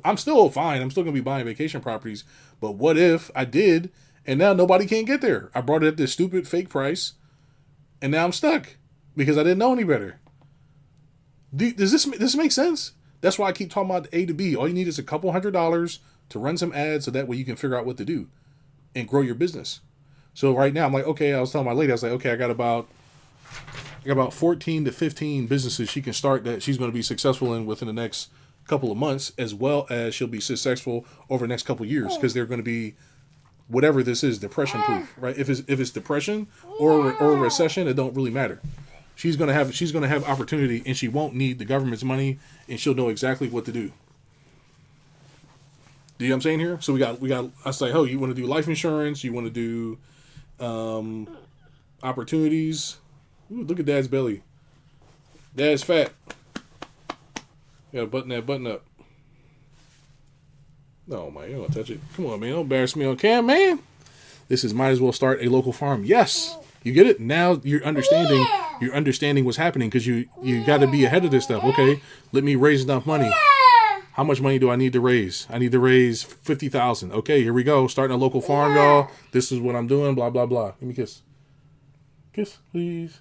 fine. I'm still going to be buying vacation properties. But what if I did, and now nobody can get there? I brought it at this stupid fake price, and now I'm stuck because I didn't know any better. Does this make sense? That's why I keep talking about the A to B. All you need is a couple $100 to run some ads, so that way you can figure out what to do and grow your business. So right now I'm like, okay, I was telling my lady, I was like, okay, I got about 14 to 15 businesses she can start that she's going to be successful in within the next couple of months, as well as she'll be successful over the next couple of years, because they're going to be, whatever this is, depression proof, right? If it's depression or a recession, it don't really matter. She's going to have opportunity, and she won't need the government's money, and she'll know exactly what to do. Do you know what I'm saying here? So we got I say, oh, you want to do life insurance, you want to do opportunities. Ooh, look at Dad's belly. Dad's fat. You gotta button that button up. No, man, you don't touch it. Come on, man. Don't embarrass me on cam, man. This is might as well start a local farm. Yes. You get it? Now you're understanding. You're understanding what's happening, because you got to be ahead of this stuff. Okay, let me raise enough money. How much money do I need to raise? I need to raise $50,000. Okay, here we go. Starting a local farm, y'all. This is what I'm doing. Blah blah blah. Give me a kiss. Kiss, please.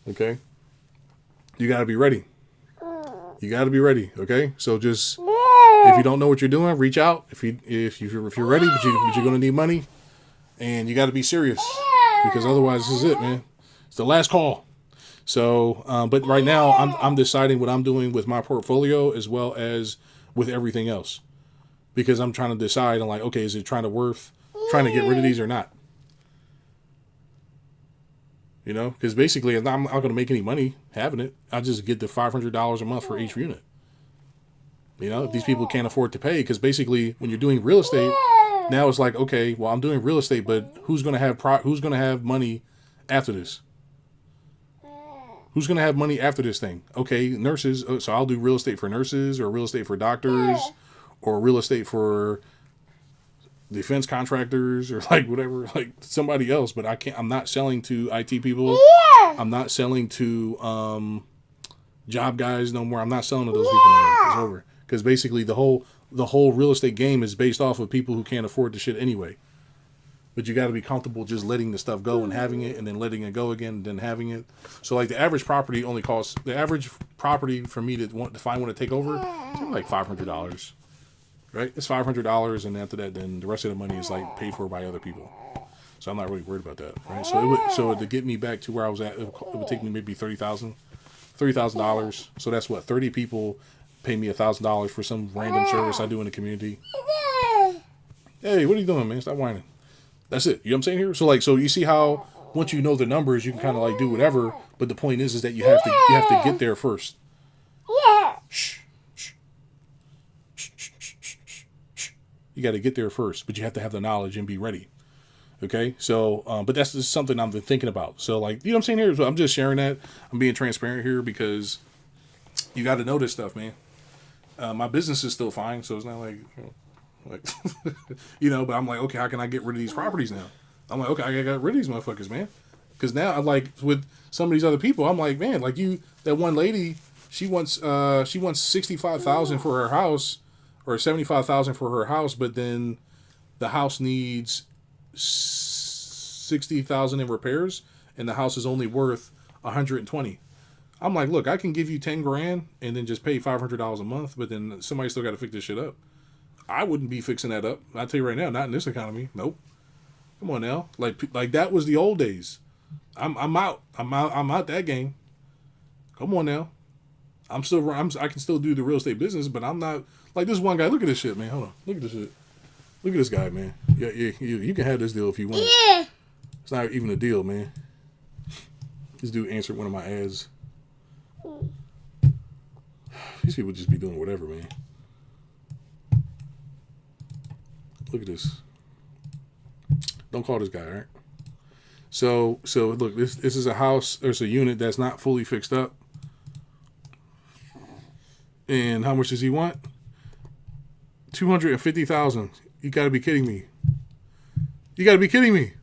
Okay. You got to be ready. You got to be ready. Okay. So just, if you don't know what you're doing, reach out. If you're ready, but you're going to need money, and you got to be serious, because otherwise this is it, man. It's the last call. So, but right now I'm deciding what I'm doing with my portfolio as well as with everything else, because I'm trying to decide. I'm like, okay, is it trying to get rid of these or not? You know, because basically I'm not going to make any money having it. I just get the $500 a month for each unit. You know, if these people can't afford to pay, because basically when you're doing real estate, now it's like, okay, well, I'm doing real estate, but who's going to have money after this? Who's going to have money after this thing? Okay, nurses. So I'll do real estate for nurses, or real estate for doctors, or real estate for defense contractors, or like whatever, like somebody else. But I'm not selling to IT people. I'm not selling to job guys no more. I'm not selling to those people no more. It's over. Because basically the whole real estate game is based off of people who can't afford the shit anyway. But you got to be comfortable just letting the stuff go and having it, and then letting it go again, and then having it. So like the average property for me to find one to take over, it's like $500, right? It's $500, and after that, then the rest of the money is like paid for by other people. So I'm not really worried about that, right? So to get me back to where I was at, it would take me maybe $30,000. So that's what, 30 people pay me $1,000 for some random service I do in the community. Hey, what are you doing, man? Stop whining. That's it. You know what I'm saying here? So you see how once you know the numbers, you can kind of like do whatever. But the point is that you have to get there first. Shh. You got to get there first, but you have to have the knowledge and be ready. Okay. So, but that's just something I've been thinking about. So like, you know what I'm saying here? So I'm just sharing that. I'm being transparent here because you got to know this stuff, man. My business is still fine. So it's not like, you know, but I'm like, okay, how can I get rid of these properties now? I'm like, okay, I gotta get rid of these motherfuckers, man. Because now I'm like, with some of these other people, I'm like, man, like that one lady, she wants $65,000 for her house, or $75,000 for her house, but then the house needs $60,000 in repairs, and the house is only worth $120,000. I'm like, look, I can give you $10,000 and then just pay $500 a month, but then somebody still got to fix this shit up. I wouldn't be fixing that up. I'll tell you right now, not in this economy. Nope. Come on now. Like that was the old days. I'm out. I'm out that game. Come on now. I can still do the real estate business, but I'm not like this one guy. Look at this shit, man. Hold on. Look at this shit. Look at this guy, man. Yeah, you can have this deal if you want. Yeah. It's not even a deal, man. This dude answered one of my ads. These people just be doing whatever, man. Look at this. Don't call this guy, all right? So look, this is a house. There's a unit that's not fully fixed up. And how much does he want? $250,000. You got to be kidding me. You got to be kidding me.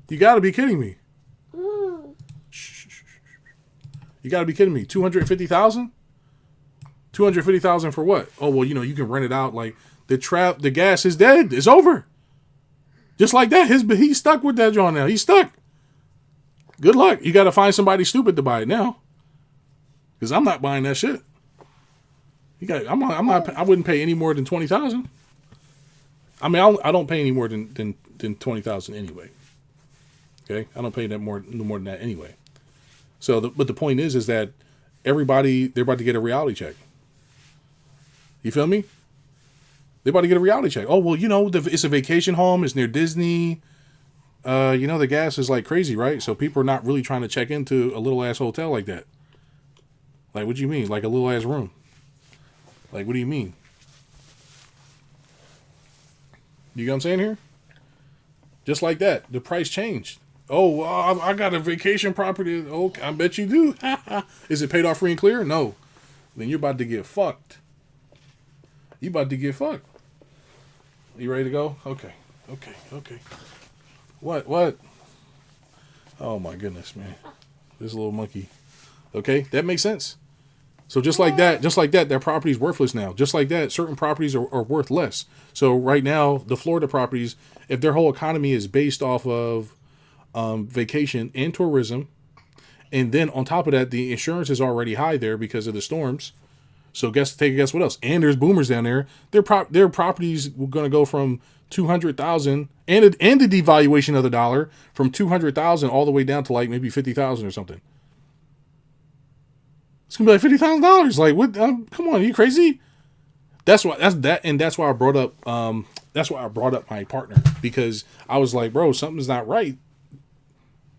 You got to be kidding me. You got to be kidding me. $250,000? $250,000 for what? Oh, well, you know, you can rent it out. Like the gas is dead. It's over. Just like that. He's stuck with that John now. He's stuck. Good luck. You got to find somebody stupid to buy it now. Because I'm not buying that shit. I wouldn't pay any more than $20,000. I mean, I don't pay any more than $20,000 anyway. Okay, I don't pay that more than that anyway. So, but the point is that they're about to get a reality check. You feel me? They're about to get a reality check. Oh, well, you know, it's a vacation home. It's near Disney. You know, the gas is like crazy, right? So people are not really trying to check into a little ass hotel like that. Like, what do you mean? Like a little ass room? Like, what do you mean? You get what I'm saying here? Just like that, the price changed. Oh, I got a vacation property. Okay, I bet you do. Is it paid off free and clear? No. Then you're about to get fucked. You about to get fucked. You ready to go? Okay. What? Oh my goodness, man. This little monkey. Okay, that makes sense. So just like that, that property is worthless now. Just like that, certain properties are worth less. So right now, the Florida properties, if their whole economy is based off of vacation and tourism, And then on top of that, the insurance is already high there because of the storms. So guess what else? And there's boomers down there. Their properties were going to go from 200,000 and the devaluation of the dollar from 200,000 all the way down to like maybe 50,000 or something. It's gonna be like $50,000. Like what? Come on, are you crazy? That's why I brought up my partner, because I was like, bro, something's not right.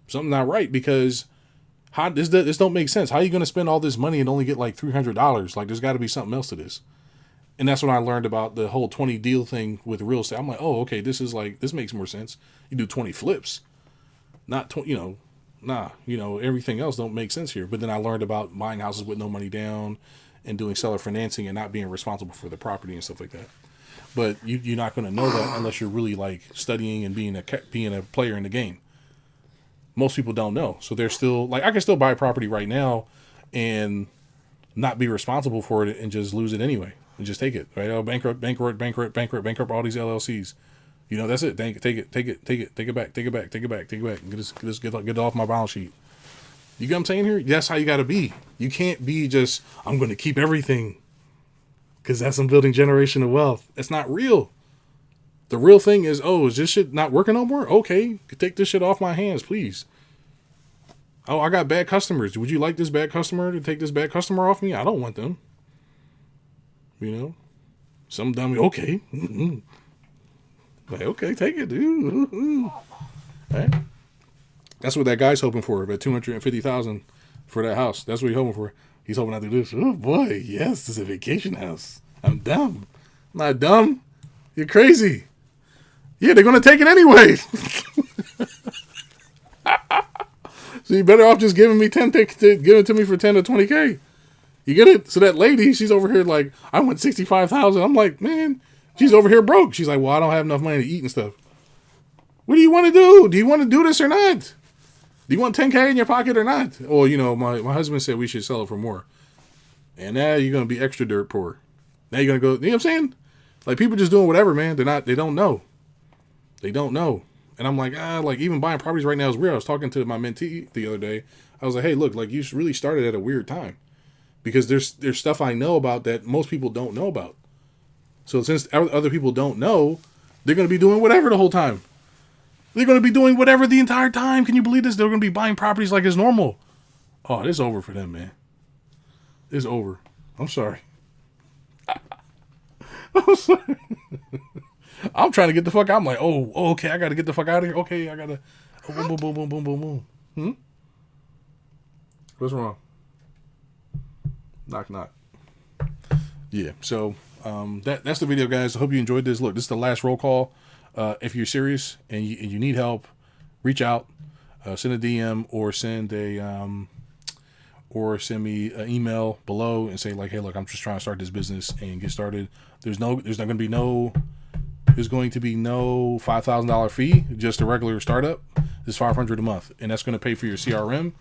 Something's not right, because how this don't make sense. How are you gonna spend all this money and only get like $300? Like there's got to be something else to this. And that's when I learned about the whole 20 deal thing with real estate. I'm like, oh, okay, this makes more sense. You do 20 flips, not 20, everything else don't make sense here. But then I learned about buying houses with no money down and doing seller financing and not being responsible for the property and stuff like that. But you're not going to know that unless you're really like studying and being a player in the game. Most people don't know. So they're still like, I can still buy a property right now and not be responsible for it and just lose it anyway and just take it, right? Oh, bankrupt all these LLCs. That's it. Take it back. Get it off my balance sheet. You get what I'm saying here? That's how you got to be. You can't be just, I'm going to keep everything because that's I'm building generational wealth. That's not real. The real thing is, is this shit not working no more? Okay, take this shit off my hands, please. Oh, I got bad customers. Would you like this bad customer to take this bad customer off me? I don't want them. Some dummy, okay. Like, okay, take it, dude. Right? That's what that guy's hoping for, about $250,000 for that house. That's what he's hoping for. He's hoping I do this. Oh boy, yes, this is a vacation house. I'm dumb. I'm not dumb. You're crazy. Yeah, they're gonna take it anyway. So you better off just giving me give it to me for 10 to 20K. You get it? So that lady, she's over here like, I want 65,000. I'm like, man, she's over here broke. She's like, well, I don't have enough money to eat and stuff. What do you want to do? Do you want to do this or not? Do you want 10K in your pocket or not? Well, my husband said we should sell it for more. And now you're gonna be extra dirt poor. Now you're gonna go, you know what I'm saying? Like people just doing whatever, man. They don't know. They don't know. And I'm like, like even buying properties right now is weird. I was talking to my mentee the other day. I was like, hey, look, like you really started at a weird time. Because there's stuff I know about that most people don't know about. So since other people don't know, they're going to be doing whatever the whole time. They're going to be doing whatever the entire time. Can you believe this? They're going to be buying properties like it's normal. Oh, it's over for them, man. It's over. I'm sorry. I'm sorry. I'm trying to get the fuck out. I'm like, okay, I got to get the fuck out of here. Okay, I got to... boom, boom, boom, boom, boom, boom, boom. What's wrong? Knock, knock. Yeah, so that's the video, guys. I hope you enjoyed this. Look, this is the last roll call. If you're serious and you need help, reach out, send a DM or send me an email below and say like, hey, look, I'm just trying to start this business and get started. There's going to be no $5,000 fee, just a regular startup. It's $500 a month, and that's going to pay for your CRM,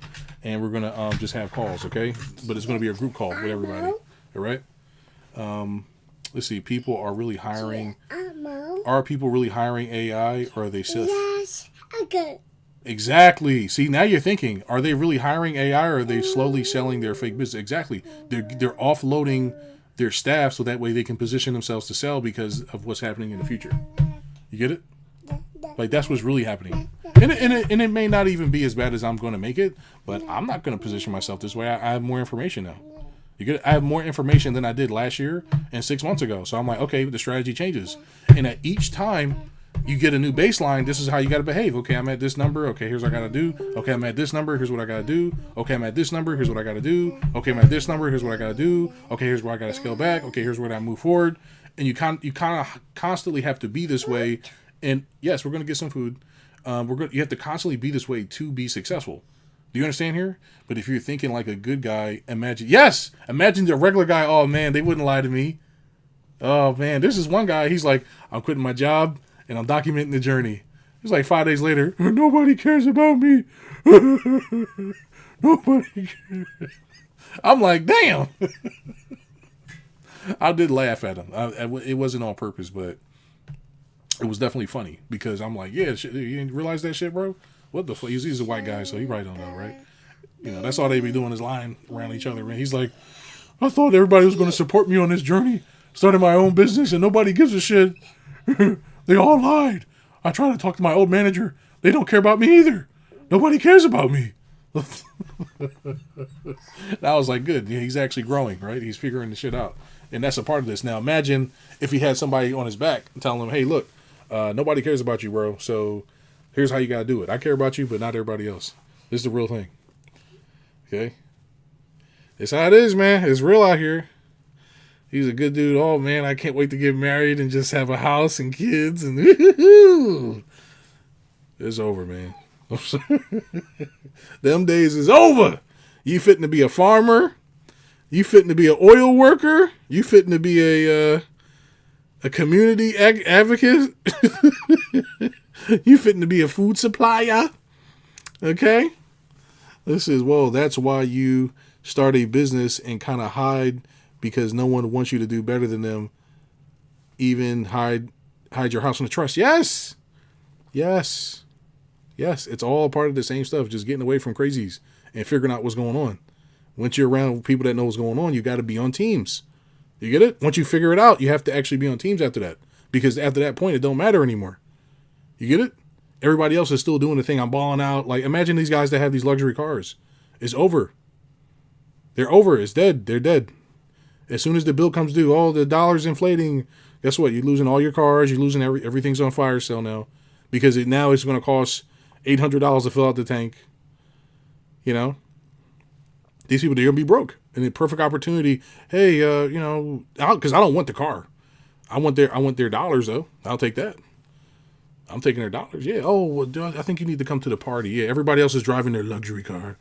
and we're going to just have calls, okay? But it's going to be a group call with everybody, all right? Let's see. People are really hiring. Are people really hiring AI, or are they self? Yes, okay. Exactly. See, now you're thinking, are they really hiring AI, or are they slowly selling their fake business? Exactly. They're offloading their staff so that way they can position themselves to sell because of what's happening in the future. You get it? Like that's what's really happening. And it may not even be as bad as I'm going to make it, but I'm not going to position myself this way. I have more information now. You get it? I have more information than I did last year and 6 months ago. So I'm like, okay, the strategy changes. And at each time you get a new baseline, this is how you got to behave. Okay, I'm at this number. Okay, here's what I got to do. Okay, I'm at this number. Here's what I got to do. Okay, I'm at this number. Here's what I got to do. Okay, I'm at this number. Here's what I got to do. Okay, here's where I got to scale back. Okay, here's where I move forward. And you kind of constantly have to be this way. And yes, we're going to get some food. You have to constantly be this way to be successful. Do you understand here? But if you're thinking like a good guy, imagine the regular guy. Oh man, they wouldn't lie to me. Oh man, this is one guy. He's like, I'm quitting my job and I'm documenting the journey. It's like 5 days later. Nobody cares about me. Nobody cares. I'm like, damn. I did laugh at him. It wasn't on purpose, but it was definitely funny because I'm like, yeah, you didn't realize that shit, bro? What the fuck? He's a white guy, so he probably don't know, right? You know, that's all they be doing is lying around each other, man. He's like, I thought everybody was going to support me on this journey, starting my own business, and nobody gives a shit. They all lied. I tried to talk to my old manager. They don't care about me either. Nobody cares about me. I was like, good. Yeah, he's actually growing, right? He's figuring the shit out. And that's a part of this. Now, imagine if he had somebody on his back telling him, hey, look, nobody cares about you, bro. So here's how you got to do it. I care about you, but not everybody else. This is the real thing. Okay? It's how it is, man. It's real out here. He's a good dude. Oh, man, I can't wait to get married and just have a house and kids. And it's over, man. Them days is over. You fitting to be a farmer. You fitting to be an oil worker. You fitting to be a community advocate. You fitting to be a food supplier. Okay? This is, well, that's why you start a business and kind of hide, because no one wants you to do better than them. Even hide your house in the trust. Yes. Yes. Yes. It's all part of the same stuff. Just getting away from crazies and figuring out what's going on. Once you're around people that know what's going on, you got to be on teams. You get it? Once you figure it out, you have to actually be on teams after that. Because after that point, it don't matter anymore. You get it? Everybody else is still doing the thing. I'm balling out. Like, imagine these guys that have these luxury cars. It's over. They're over. It's dead. They're dead. As soon as the bill comes due, all the dollars inflating, guess what? You're losing all your cars. You're losing everything's on fire sale now. Because now it's going to cost $800 to fill out the tank. You know? These people, they're going to be broke. And the perfect opportunity, hey, you know, because I don't want the car. I want their dollars, though. I'll take that. I'm taking their dollars. Yeah. Oh, well, I think you need to come to the party. Yeah. Everybody else is driving their luxury car.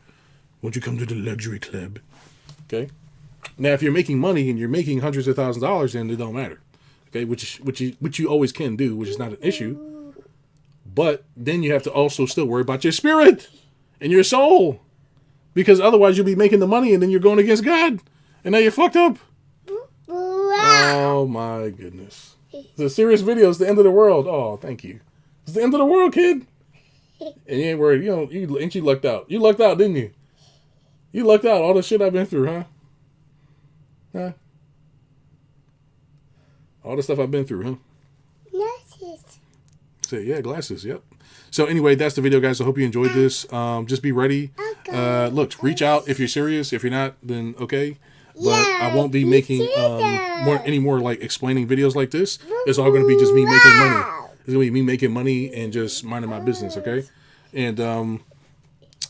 Won't you come to the luxury club? Okay. Now, if you're making money and you're making hundreds of thousands of dollars, then it don't matter. Okay. Which you always can do, which is not an issue. But then you have to also still worry about your spirit and your soul, because otherwise you'll be making the money and then you're going against God, and now you're fucked up. Oh my goodness. It's a serious video. It's the end of the world. Oh, thank you. It's the end of the world, kid. And you ain't worried. Ain't you lucked out? You lucked out, didn't you? You lucked out. All the shit I've been through, huh? Huh? All the stuff I've been through, huh? Glasses. Say, yeah, glasses. Yep. So anyway, that's the video, guys. I hope you enjoyed this. Just be ready. Look, reach out if you're serious. If you're not, then okay. But I won't be making any more like explaining videos like this. It's all going to be just me making money. It's going to be me making money and just minding my business, okay? And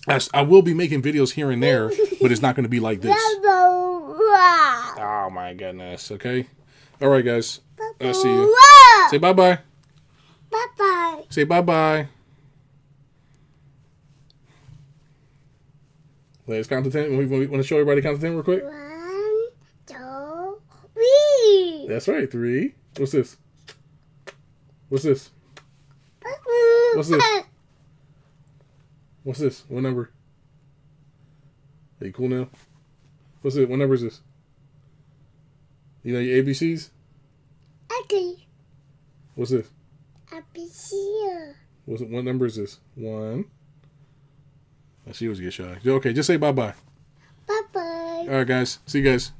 I will be making videos here and there, but it's not going to be like this. Oh, my goodness, okay? All right, guys. I'll see you. Say bye-bye. Bye-bye. Say bye-bye. Let's count to 10. We want to show everybody count to 10 real quick? 1, 2, 3. That's right, 3. What's this? What's this? What's this? What's this? What number? Are you cool now? What's it? What number is this? You know your ABCs? Okay. What's this? ABC. What number is this? 1. She was get shy. Okay, just say bye-bye. Bye-bye. All right, guys. See you guys.